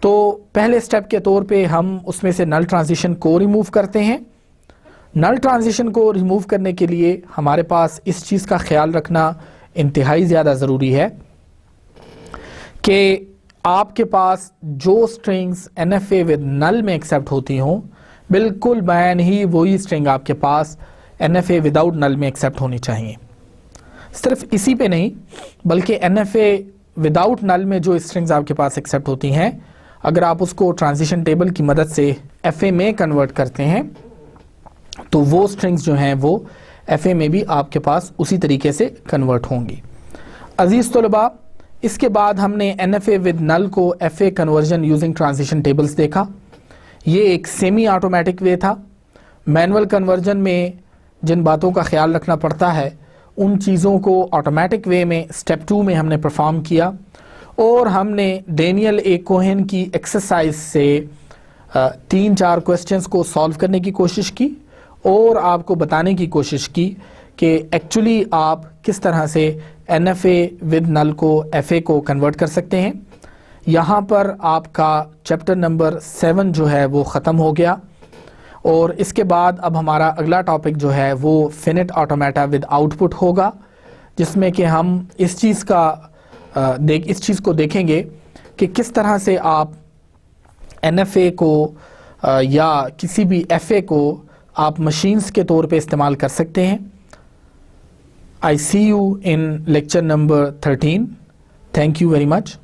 तो पहले स्टेप के तौर पे हम उसमें से नल ट्रांजिशन को रिमूव करते हैं। नल ट्रांजिशन को रिमूव करने के लिए हमारे पास इस चीज़ का ख्याल रखना इंतहाई ज़्यादा ज़रूरी है कि आपके पास जो स्ट्रिंग्स एनएफए विद नल में एक्सेप्ट होती हों, बिल्कुल बैन ही वही स्ट्रिंग आपके पास एनएफए विदाउट नल में एक्सेप्ट होनी चाहिए। सिर्फ इसी पे नहीं बल्कि एनएफए विदाउट नल में जो स्ट्रिंग्स आपके पास एक्सेप्ट होती हैं, अगर आप उसको ट्रांजिशन टेबल की मदद से एफए में कन्वर्ट करते हैं तो वो स्ट्रिंग्स जो हैं वो एफए में भी आपके पास उसी तरीके से कन्वर्ट होंगी। अजीज़ तलबा, इसके बाद हमने एनएफए विद नल को FA conversion using transition tables देखा। ये एक सेमी ऑटोमेटिक वे था। मैनुअल कन्वर्जन में जिन बातों का ख्याल रखना पड़ता है उन चीज़ों को ऑटोमेटिक वे में स्टेप 2 में हमने परफॉर्म किया और हमने डेनियल ए कोहेन की एक्सरसाइज से 3-4 क्वेश्चंस को सॉल्व करने की कोशिश की और आपको बताने की कोशिश की कि एक्चुअली आप किस तरह से एनएफए विद नल को एफए को कन्वर्ट कर सकते हैं। यहाँ पर आपका चैप्टर नंबर 7 जो है वो ख़त्म हो गया और इसके बाद अब हमारा अगला टॉपिक जो है वो फिनिट ऑटोमेटा विद आउटपुट होगा, जिसमें कि हम इस चीज़ को देखेंगे कि किस तरह से आप एनएफए को या किसी भी एफए को आप मशीन्स के तौर पे इस्तेमाल कर सकते हैं। I see you in lecture number 13। Thank you very much.